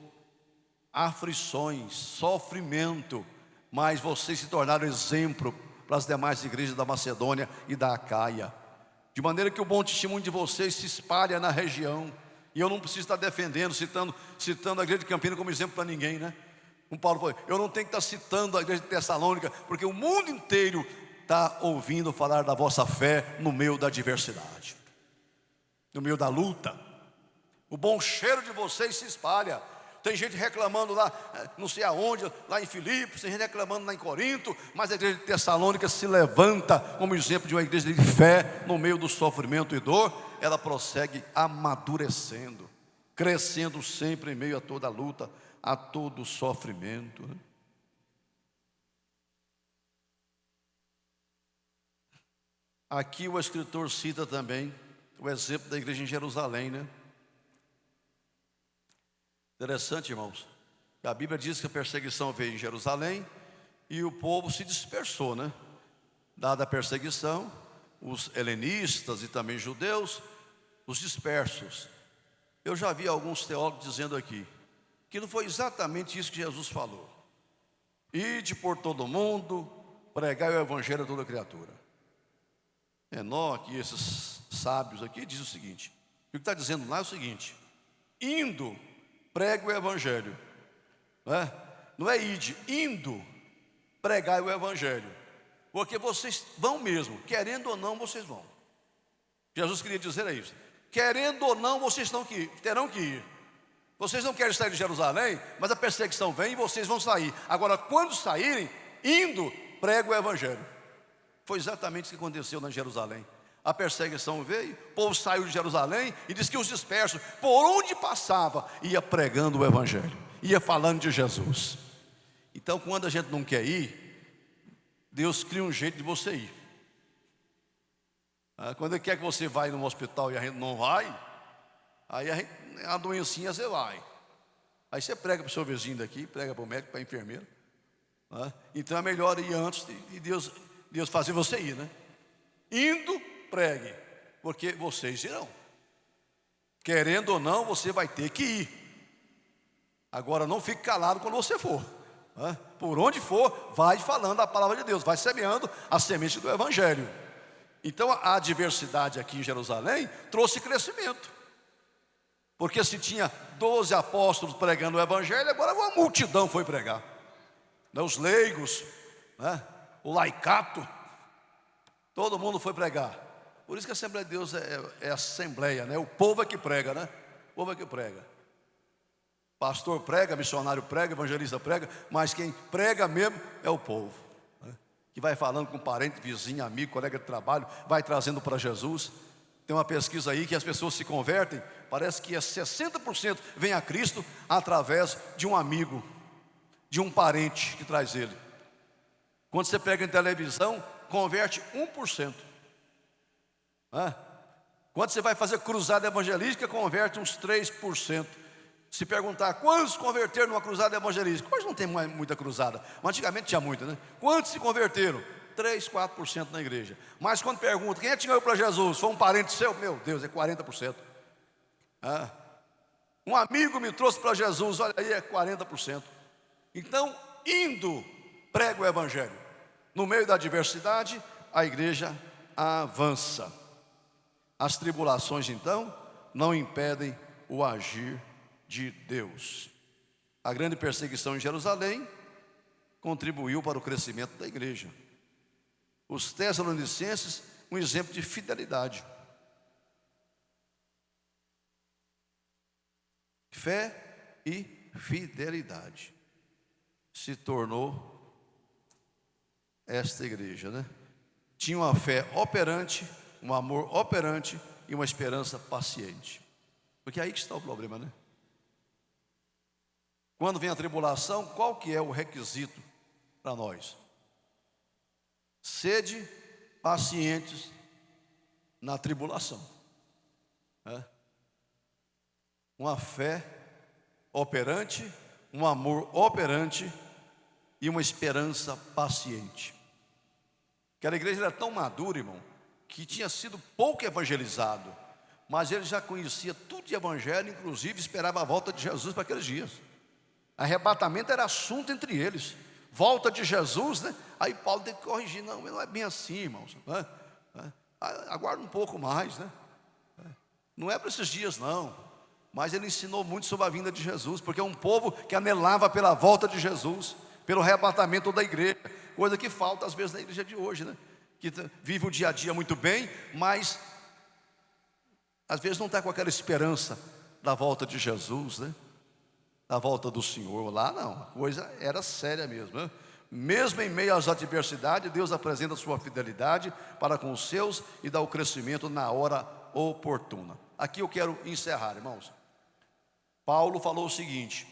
aflições, sofrimento, mas vocês se tornaram exemplo para as demais igrejas da Macedônia e da Acaia, de maneira que o bom testemunho de vocês se espalha na região. E eu não preciso estar defendendo, citando a igreja de Campinas como exemplo para ninguém, né? Como Paulo falou, eu não tenho que estar citando a igreja de Tessalônica, porque o mundo inteiro está ouvindo falar da vossa fé no meio da adversidade, no meio da luta. O bom cheiro de vocês se espalha. Tem gente reclamando lá, não sei aonde, lá em Filipos, tem gente reclamando lá em Corinto, mas a igreja de Tessalônica se levanta como exemplo de uma igreja de fé no meio do sofrimento e dor. Ela prossegue amadurecendo, crescendo sempre em meio a toda a luta, a todo o sofrimento, né? Aqui o escritor cita também o exemplo da igreja em Jerusalém, né? Interessante, irmãos. A Bíblia diz que a perseguição veio em Jerusalém e o povo se dispersou, né? Dada a perseguição, os helenistas e também judeus, os dispersos. Eu já vi alguns teólogos dizendo aqui que não foi exatamente isso que Jesus falou. Ide por todo mundo, pregai o evangelho a toda criatura. Enoque e esses sábios aqui diz o seguinte: o que está dizendo lá é o seguinte: indo, pregue o evangelho. Não é ide, indo, pregai o evangelho. Porque vocês vão mesmo, querendo ou não, vocês vão. Jesus queria dizer isso. Querendo ou não, vocês terão que ir. Vocês não querem sair de Jerusalém, mas a perseguição vem e vocês vão sair. Agora, quando saírem, indo, prega o evangelho. Foi exatamente o que aconteceu na Jerusalém. A perseguição veio, o povo saiu de Jerusalém e diz que os dispersos, por onde passava, ia pregando o evangelho, ia falando de Jesus. Então, quando a gente não quer ir, Deus cria um jeito de você ir. Quando Ele quer que você vá no hospital e a gente não vai, aí a doencinha você vai. Aí você prega para o seu vizinho daqui, prega para o médico, para a enfermeira. Então é melhor ir antes de Deus fazer você ir, né? Indo, pregue, porque vocês irão. Querendo ou não, você vai ter que ir. Agora não fique calado quando você for. Por onde for, vai falando a palavra de Deus, vai semeando a semente do evangelho. Então a adversidade aqui em Jerusalém trouxe crescimento. Porque se tinha 12 apóstolos pregando o evangelho, agora uma multidão foi pregar. Os leigos, o laicato, todo mundo foi pregar. Por isso que a Assembleia de Deus é assembleia, né? O povo é que prega, né? O povo é que prega. Pastor prega, missionário prega, evangelista prega, mas quem prega mesmo é o povo, né? Que vai falando com parente, vizinho, amigo, colega de trabalho, vai trazendo para Jesus. Tem uma pesquisa aí que as pessoas se convertem, parece que 60% vem a Cristo através de um amigo, de um parente que traz ele. Quando você pega em televisão, converte 1%. Quando você vai fazer cruzada evangelística, converte uns 3%. Se perguntar quantos converteram numa cruzada evangelística, hoje não tem muita cruzada, mas antigamente tinha muita, né? Quantos se converteram? 3, 4% na igreja. Mas quando pergunta, quem é que te ganhou para Jesus? Foi um parente seu? Meu Deus, é 40%. Um amigo me trouxe para Jesus, olha aí, é 40%. Então, indo, prega o evangelho. No meio da adversidade, a igreja avança. As tribulações, então, não impedem o agir de Deus. A grande perseguição em Jerusalém contribuiu para o crescimento da igreja. Os Tessalonicenses, um exemplo de fidelidade. Fé e fidelidade se tornou esta igreja, né? Tinha uma fé operante, um amor operante e uma esperança paciente. Porque é aí que está o problema, né? Quando vem a tribulação, qual que é o requisito para nós? Sede pacientes na tribulação. Uma fé operante, um amor operante e uma esperança paciente. Aquela igreja era tão madura, irmão, que tinha sido pouco evangelizado, mas ele já conhecia tudo de evangelho, inclusive esperava a volta de Jesus para aqueles dias. Arrebatamento era assunto entre eles. Volta de Jesus, né? Aí Paulo tem que corrigir. Não é bem assim, irmãos. Aguarda um pouco mais, né? Não é para esses dias, não. Mas ele ensinou muito sobre a vinda de Jesus, porque é um povo que anelava pela volta de Jesus, pelo arrebatamento da igreja, coisa que falta às vezes na igreja de hoje, né? Que vive o dia a dia muito bem, mas às vezes não está com aquela esperança da volta de Jesus, né? Da volta do Senhor. Lá não, a coisa era séria mesmo, né? Mesmo em meio às adversidades, Deus apresenta a sua fidelidade para com os seus e dá o crescimento na hora oportuna. Aqui eu quero encerrar, irmãos. Paulo falou o seguinte: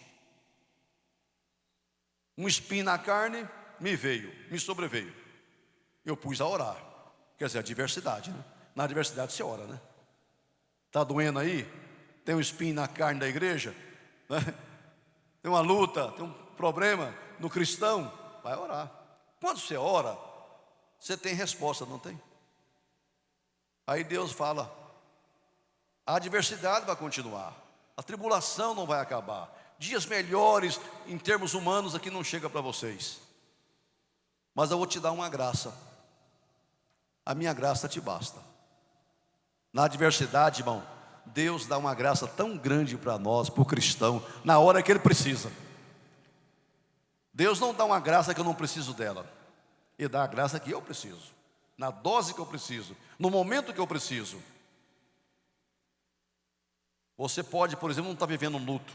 um espinho na carne me sobreveio. Eu pus a orar. Quer dizer, a adversidade, né? Na adversidade você ora, né? Está doendo aí? Tem um espinho na carne da igreja, né? tem uma luta, tem um problema no cristão, vai orar. Quando você ora, você tem resposta, não tem? Aí Deus fala: a adversidade vai continuar, a tribulação não vai acabar, dias melhores em termos humanos aqui não chega para vocês, mas eu vou te dar uma graça, a minha graça te basta. Na adversidade, irmão, Deus dá uma graça tão grande para nós, para o cristão, na hora que ele precisa. Deus não dá uma graça que eu não preciso dela, Ele dá a graça que eu preciso, na dose que eu preciso, no momento que eu preciso. Você pode, por exemplo, não estar vivendo um luto,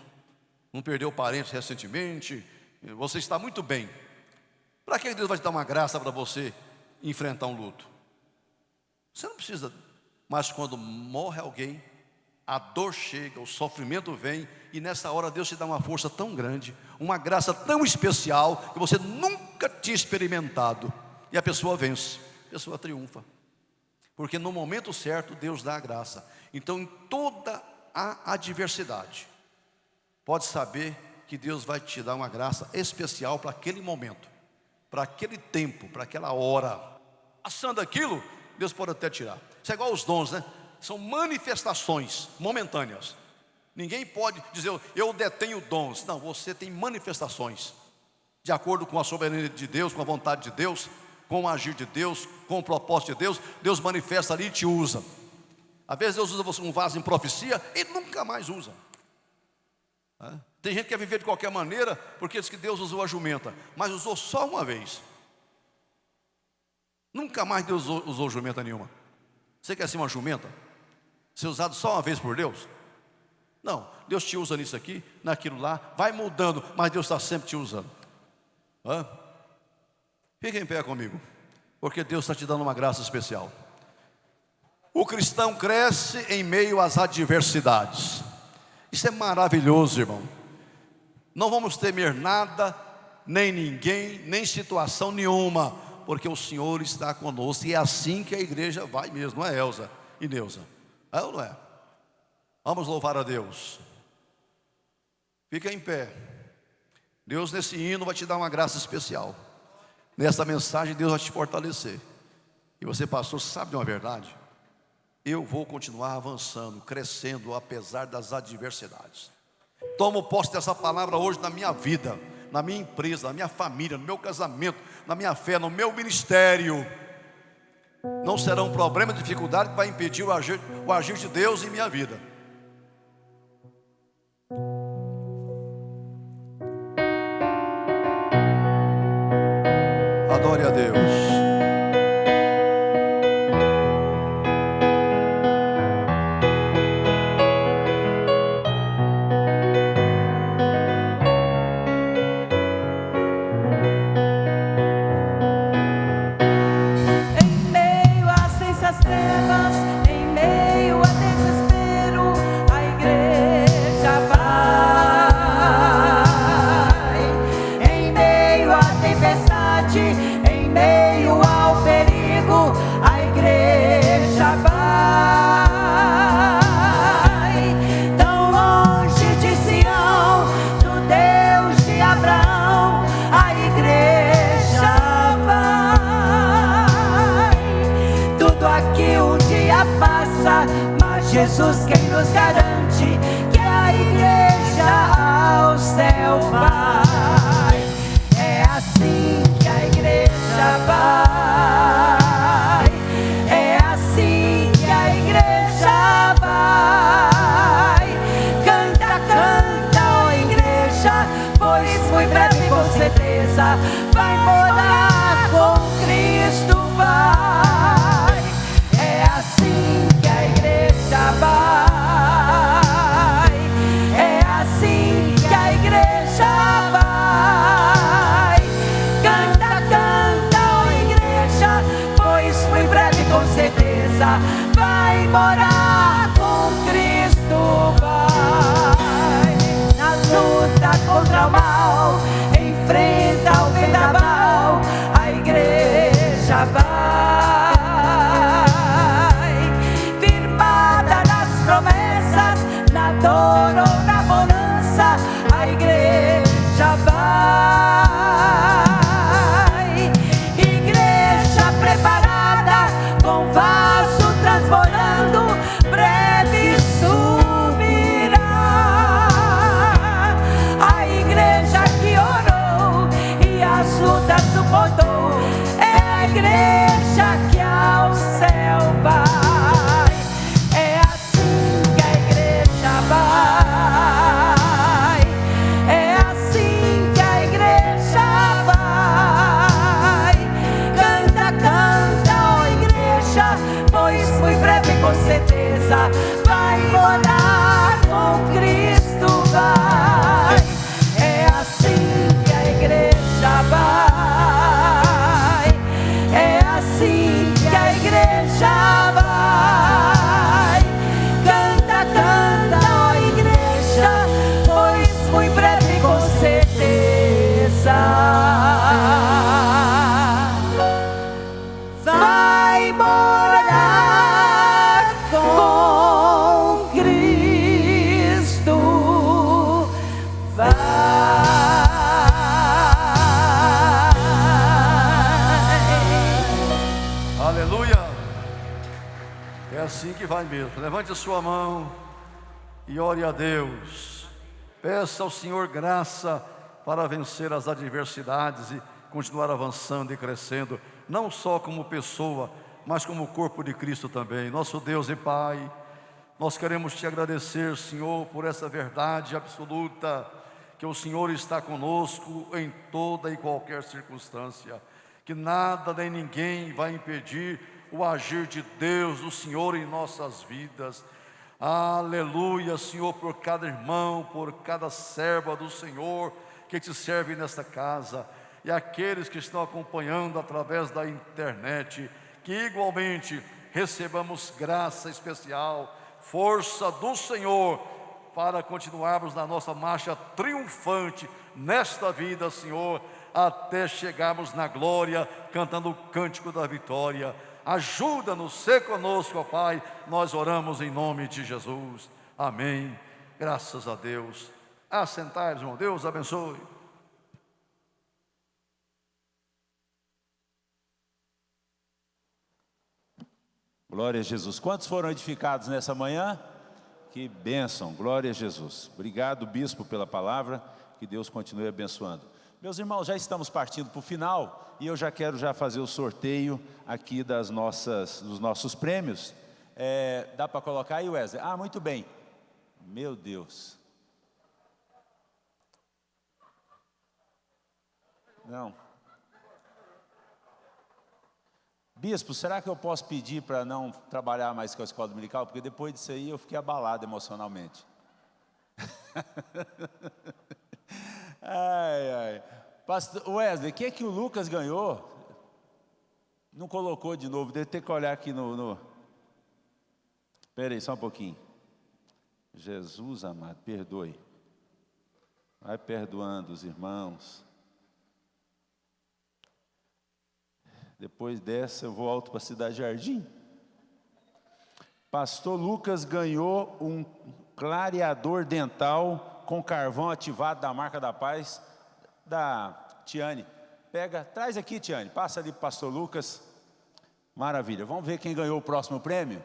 não perdeu parentes recentemente, você está muito bem. Para que Deus vai te dar uma graça para você enfrentar um luto? Você não precisa, mas quando morre alguém, a dor chega, o sofrimento vem, e nessa hora Deus te dá uma força tão grande, uma graça tão especial, que você nunca tinha experimentado, e a pessoa vence, a pessoa triunfa, porque no momento certo Deus dá a graça. Então, em toda a adversidade, pode saber que Deus vai te dar uma graça especial para aquele momento, para aquele tempo, para aquela hora. Passando aquilo, Deus pode até tirar. Isso é igual aos dons, né? São manifestações momentâneas. Ninguém pode dizer: eu detenho dons. Não, você tem manifestações, de acordo com a soberania de Deus, com a vontade de Deus, com o agir de Deus, com o propósito de Deus. Deus manifesta ali e te usa. Às vezes Deus usa você um vaso em profecia e nunca mais usa. Tem gente que quer viver de qualquer maneira, porque diz que Deus usou a jumenta, mas usou só uma vez. Nunca mais Deus usou jumenta nenhuma. Você quer ser uma jumenta? Ser usado só uma vez por Deus? Não, Deus te usa nisso aqui, naquilo lá, vai mudando, mas Deus está sempre te usando. Fica em pé comigo, porque Deus está te dando uma graça especial. O cristão cresce em meio às adversidades. Isso é maravilhoso, irmão. Não vamos temer nada, nem ninguém, nem situação nenhuma, porque o Senhor está conosco. E é assim que a igreja vai mesmo, não é, Elza e Neuza? É ou não é? Vamos louvar a Deus. Fica em pé. Deus nesse hino vai te dar uma graça especial. Nessa mensagem Deus vai te fortalecer. E você, pastor, sabe de uma verdade? Eu vou continuar avançando, crescendo, apesar das adversidades. Tomo posse dessa palavra hoje na minha vida, na minha empresa, na minha família, no meu casamento, na minha fé, no meu ministério. Não será um problema, dificuldade que vai impedir o agir de Deus em minha vida. Adore a Deus. Jesus quem nos garante que a igreja ao céu vai. É assim que a igreja vai. É assim que a igreja vai. Canta, canta, ó igreja, pois muito breve com certeza vai morar com Cristo, vai. É assim que a igreja vai. É assim que a igreja vai. Canta, canta, ó igreja, pois muito breve com certeza vai morar com Cristo, vai. Na luta contra o mal, enfrenta o verdade. vai mesmo. Levante a sua mão e ore a Deus. Peça ao Senhor graça para vencer as adversidades e continuar avançando e crescendo, não só como pessoa, mas como corpo de Cristo também. Nosso Deus e Pai, nós queremos te agradecer, Senhor, por essa verdade absoluta, que o Senhor está conosco em toda e qualquer circunstância, que nada nem ninguém vai impedir o agir de Deus, do Senhor em nossas vidas. Aleluia, Senhor, por cada irmão, por cada serva do Senhor que te serve nesta casa, e aqueles que estão acompanhando através da internet, que igualmente recebamos graça especial, força do Senhor, para continuarmos na nossa marcha triunfante nesta vida, Senhor, até chegarmos na glória, cantando o cântico da vitória. Ajuda-nos, ser conosco, ó Pai, nós oramos em nome de Jesus, amém, graças a Deus. Assentai-vos, irmão, Deus abençoe. Glória a Jesus. Quantos foram edificados nessa manhã? Que bênção, glória a Jesus. Obrigado, bispo, pela palavra, que Deus continue abençoando. Meus irmãos, já estamos partindo para o final e eu já quero fazer o sorteio aqui dos nossos prêmios. Dá para colocar aí, Wesley? Ah, muito bem. Meu Deus. Não. Bispo, será que eu posso pedir para não trabalhar mais com a escola dominical? Porque depois disso aí eu fiquei abalado emocionalmente. Ai. Pastor Wesley, o que é que o Lucas ganhou? Não colocou de novo, deve ter que olhar aqui no... Espera aí, só um pouquinho. Jesus amado, perdoe. Vai perdoando os irmãos. Depois dessa eu volto para a Cidade Jardim. Pastor Lucas ganhou um clareador dental com carvão ativado da Marca da Paz, da Tiane. Traz aqui, Tiane, passa ali para o pastor Lucas. Maravilha, vamos ver quem ganhou o próximo prêmio?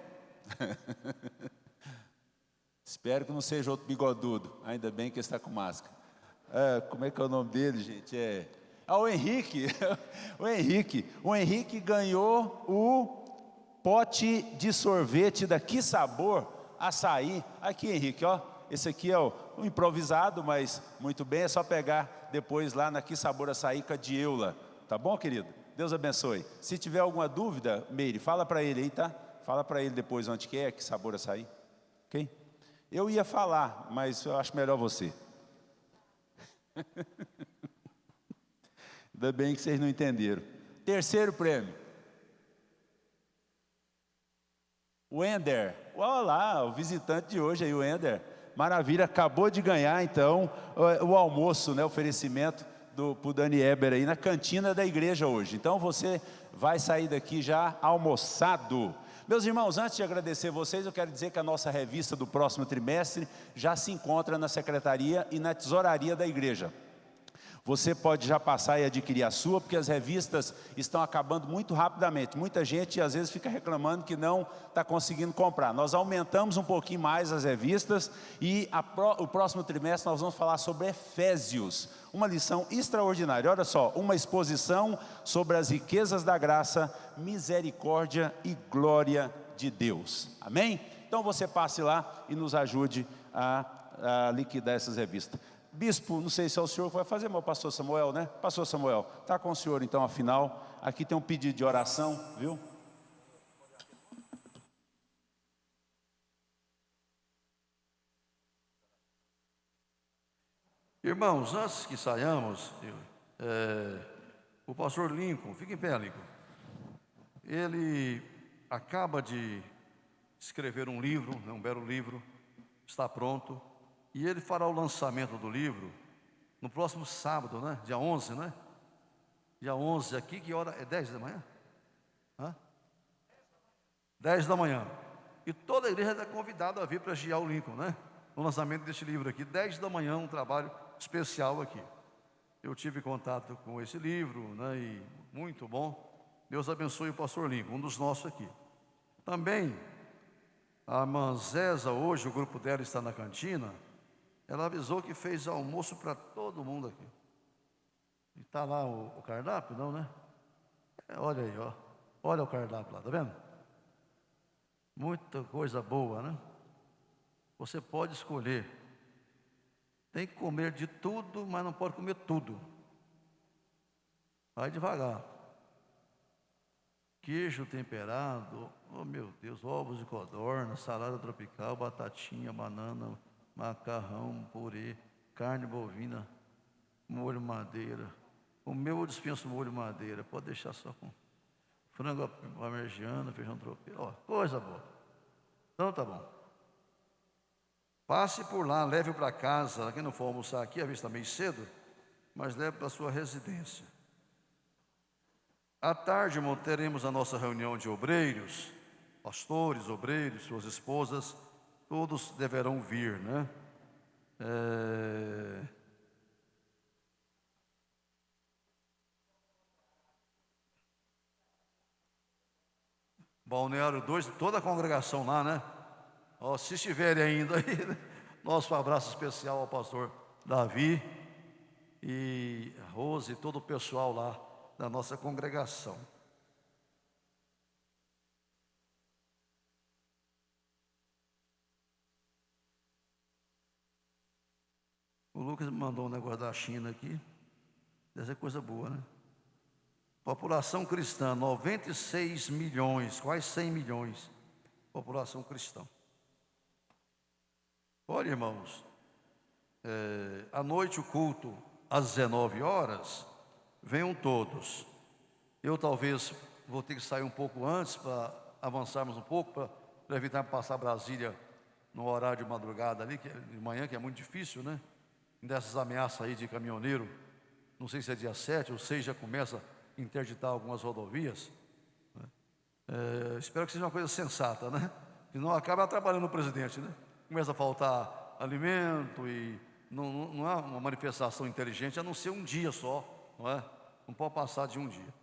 Espero que não seja outro bigodudo, ainda bem que ele está com máscara. Como é que é o nome dele, gente? O Henrique. O Henrique ganhou o pote de sorvete da Que Sabor Açaí. Aqui, Henrique, ó. Esse aqui é o improvisado, mas muito bem, é só pegar depois lá na Que Sabor Açaí com a Dieula. Tá bom, querido? Deus abençoe. Se tiver alguma dúvida, Meire, fala para ele aí, tá? Fala para ele depois onde que é Que Sabor Açaí. Ok? Eu ia falar, mas eu acho melhor você. Ainda bem que vocês não entenderam. Terceiro prêmio. O Ender. Olha lá, o visitante de hoje aí, o Ender. Maravilha, acabou de ganhar então o almoço, né, oferecimento pro Dani Eber aí na cantina da igreja hoje. Então você vai sair daqui já almoçado. Meus irmãos, antes de agradecer vocês, eu quero dizer que a nossa revista do próximo trimestre já se encontra na secretaria e na tesouraria da igreja. Você pode já passar e adquirir a sua, porque as revistas estão acabando muito rapidamente. Muita gente às vezes fica reclamando que não está conseguindo comprar. Nós aumentamos um pouquinho mais as revistas e o próximo trimestre nós vamos falar sobre Efésios. Uma lição extraordinária. Olha só, uma exposição sobre as riquezas da graça, misericórdia e glória de Deus. Amém? Então você passe lá e nos ajude a liquidar essas revistas. Bispo, não sei se é o senhor que vai fazer, mas o pastor Samuel, né? Pastor Samuel, está com o senhor então, afinal. Aqui tem um pedido de oração, viu? Irmãos, antes que saiamos, o pastor Lincoln, fique em pé, Lincoln. Ele acaba de escrever um livro, um belo livro, está pronto. E ele fará o lançamento do livro no próximo sábado, né? Dia 11, né? Dia 11 aqui, que hora? É 10 da manhã? 10 da manhã. E toda a igreja é convidada a vir prestigiar o Lincoln, né? No lançamento deste livro aqui, 10 da manhã, um trabalho especial aqui. Eu tive contato com esse livro, né? E muito bom. Deus abençoe o pastor Lincoln, um dos nossos aqui. Também, A irmã Zéza, hoje, o grupo dela está na cantina. Ela avisou que fez almoço para todo mundo aqui. E está lá o cardápio, não, né? Olha aí, ó. Olha o cardápio lá, tá vendo? Muita coisa boa, né? Você pode escolher. Tem que comer de tudo, mas não pode comer tudo. Vai devagar. Queijo temperado, oh meu Deus, ovos de codorna, salada tropical, batatinha, banana, macarrão, purê, carne bovina, molho madeira. O meu eu dispenso molho madeira, pode deixar só com frango parmegiana, feijão tropeiro, ó, coisa boa. Então tá bom. Passe por lá, leve para casa, quem não for almoçar aqui, a vista meio cedo, mas leve para a sua residência. À tarde, irmão, teremos a nossa reunião de obreiros, pastores, obreiros, suas esposas, todos deverão vir, né? Balneário 2, toda a congregação lá, né? Ó, se estiverem ainda aí, né? Nosso abraço especial ao pastor Davi e a Rose e todo o pessoal lá da nossa congregação. O Lucas me mandou um negócio da China aqui. Deve ser coisa boa, né? População cristã, 96 milhões, quase 100 milhões. População cristã. Olha, irmãos, à noite o culto, às 19 horas, venham todos. Eu talvez vou ter que sair um pouco antes para avançarmos um pouco, para evitar passar Brasília no horário de madrugada ali, de manhã, que é muito difícil, né? Dessas ameaças aí de caminhoneiro, não sei se é dia 7 ou 6, já começa a interditar algumas rodovias. Espero que seja uma coisa sensata, né? Senão acaba atrapalhando o presidente, né? Começa a faltar alimento e não é uma manifestação inteligente, a não ser um dia só, não é? Não pode passar de um dia.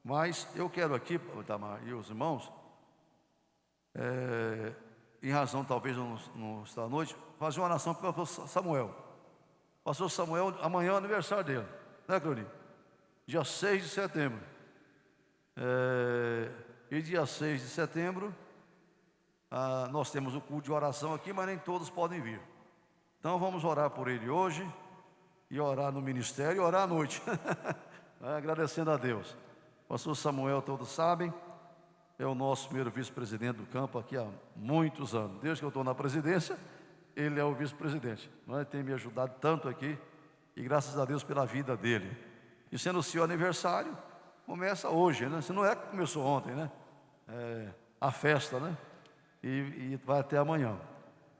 Mas eu quero aqui, Itamar e os irmãos, em razão talvez não estar à noite, fazer uma oração para o pastor Samuel. Pastor Samuel, amanhã é o aniversário dele, né, Clorinho? Dia 6 de setembro. E dia 6 de setembro, nós temos o culto de oração aqui, mas nem todos podem vir. Então vamos orar por ele hoje, e orar no ministério, e orar à noite, agradecendo a Deus. Pastor Samuel, todos sabem, é o nosso primeiro vice-presidente do campo aqui há muitos anos. Desde que eu estou na presidência, ele é o vice-presidente. Ele tem me ajudado tanto aqui, e graças a Deus pela vida dele. E sendo o seu aniversário, começa hoje, né? Se não é que começou ontem, né? A festa, né? E vai até amanhã.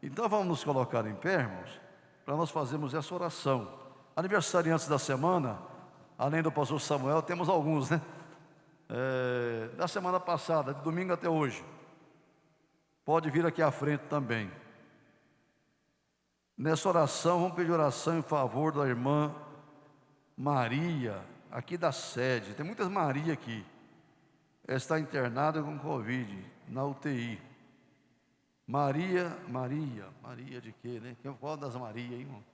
Então vamos nos colocar em pé, irmãos, para nós fazermos essa oração. Aniversariantes da semana, além do pastor Samuel, temos alguns, né? Da semana passada, de domingo até hoje. Pode vir aqui à frente também. Nessa oração, vamos pedir oração em favor da irmã Maria, aqui da sede. Tem muitas Maria aqui. Ela está internada com Covid, na UTI. Maria de quê, né? Qual das Maria, hein, irmão?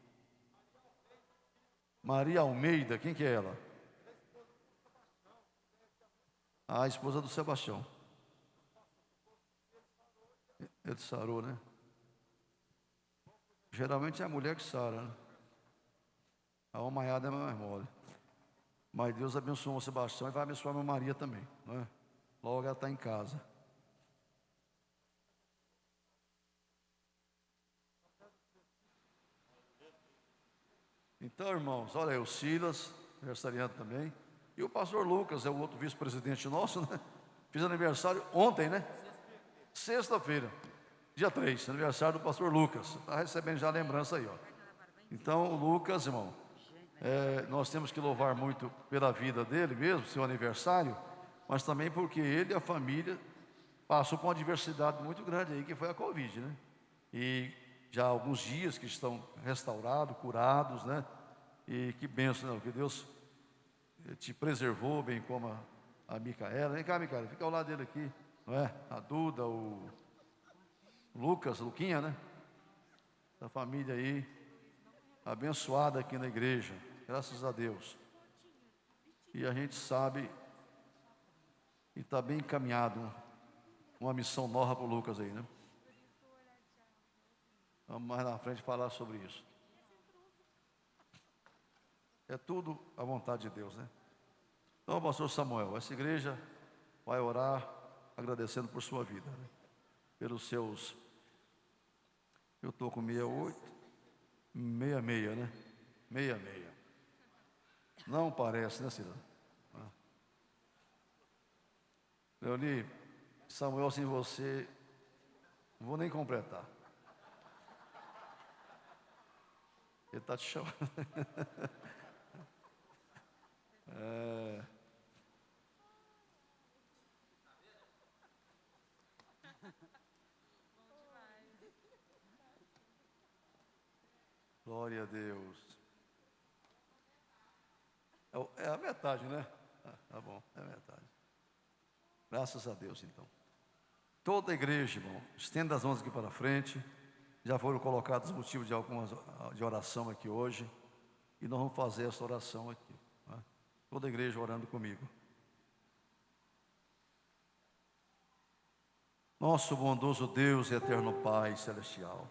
Maria Almeida, quem que é ela? A esposa do Sebastião. Ele sarou, né? Geralmente é a mulher que sara, né? A homaiada é mais mole. Mas Deus abençoou o Sebastião e vai abençoar a minha Maria também, né? Logo ela está em casa. Então, irmãos, olha aí, o Silas, aniversariante também. E o pastor Lucas, é o outro vice-presidente nosso, né? Fiz aniversário ontem, né? Sexta-feira, dia 3, aniversário do pastor Lucas. Está recebendo já a lembrança aí, ó. Então, o Lucas, irmão, nós temos que louvar muito pela vida dele mesmo, seu aniversário, mas também porque ele e a família passou por uma adversidade muito grande aí, que foi a Covid, né? E já há alguns dias que estão restaurados, curados, né? E que bênção, né? Que Deus te preservou, bem como a Micaela. Vem cá, Micaela, fica ao lado dele aqui, não é? A Duda, Lucas, Luquinha, né? Essa família aí, abençoada aqui na igreja, graças a Deus. E a gente sabe, e está bem encaminhado, uma missão nova para o Lucas aí, né? Vamos mais na frente falar sobre isso. É tudo à vontade de Deus, né? Então, pastor Samuel, essa igreja vai orar agradecendo por sua vida, né? Pelos seus... Eu estou com 68, 66, né? 66. Não parece, né, Cida? Leoni, Samuel, sem você, não vou nem completar. Ele está te chamando. Glória a Deus. É a metade, né? Tá bom, é a metade. Graças a Deus, então. Toda a igreja, irmão, estenda as mãos aqui para frente. Já foram colocados motivos de oração aqui hoje. E nós vamos fazer essa oração aqui, né? Toda a igreja orando comigo. Nosso bondoso Deus e eterno Pai celestial,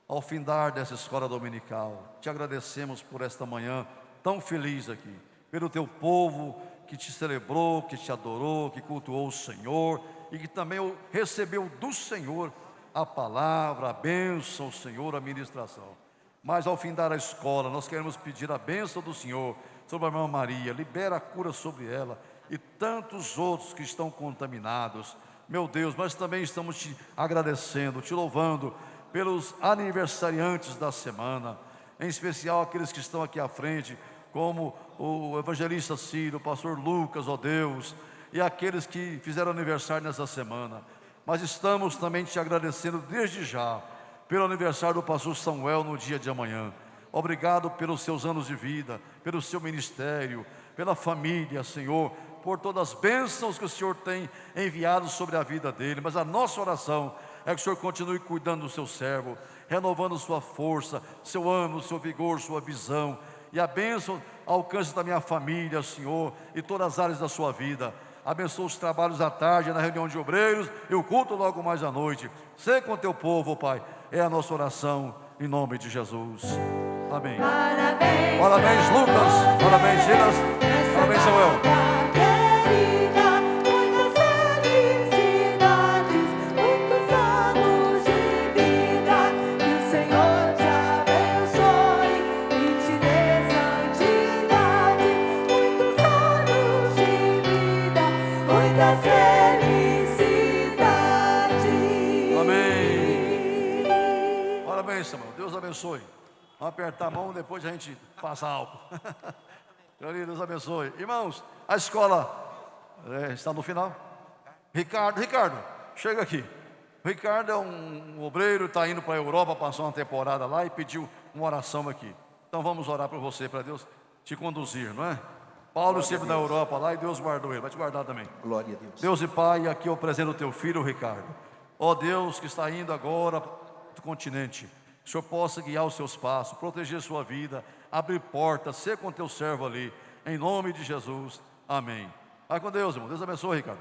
ao findar dessa escola dominical, te agradecemos por esta manhã tão feliz aqui, pelo teu povo que te celebrou, que te adorou, que cultuou o Senhor e que também recebeu do Senhor a palavra, a bênção, o Senhor, a ministração. Mas ao findar a escola, nós queremos pedir a bênção do Senhor sobre a irmã Maria, libera a cura sobre ela e tantos outros que estão contaminados. Meu Deus, nós também estamos te agradecendo, te louvando pelos aniversariantes da semana, em especial aqueles que estão aqui à frente, como o evangelista Ciro, o pastor Lucas, ó Deus, e aqueles que fizeram aniversário nessa semana. Mas estamos também te agradecendo desde já, pelo aniversário do pastor Samuel no dia de amanhã. Obrigado pelos seus anos de vida, pelo seu ministério, pela família, Senhor, por todas as bênçãos que o Senhor tem enviado sobre a vida dele. Mas a nossa oração é que o Senhor continue cuidando do seu servo, renovando sua força, seu ânimo, seu vigor, sua visão. E a bênção alcance da minha família, Senhor, e todas as áreas da sua vida. Abençoa os trabalhos à tarde, na reunião de obreiros, e o culto logo mais à noite. Sei com o teu povo, Pai, é a nossa oração, em nome de Jesus. Amém. Parabéns, Parabéns, Lucas. Parabéns, Silas. Parabéns, Samuel. Querida, muitas felicidades, muitos anos de vida. Que o Senhor te abençoe e te dê santidade. Muitos anos de vida, muitas felicidades. Amém. Parabéns, Samuel. Deus abençoe. Vamos apertar a mão, depois a gente passa álcool. Deus abençoe. Irmãos, a escola está no final. Ricardo, chega aqui. O Ricardo é um obreiro, está indo para a Europa, passou uma temporada lá e pediu uma oração aqui. Então vamos orar por você, para Deus te conduzir, não é? Paulo esteve na Europa lá e Deus guardou ele, vai te guardar também. Glória a Deus. Deus e Pai, aqui eu apresento o teu filho, Ricardo. Ó Deus, que está indo agora do continente, que o Senhor possa guiar os seus passos, proteger sua vida, abrir portas, ser com teu servo ali, em nome de Jesus, amém. Vai com Deus, irmão. Deus abençoe, Ricardo.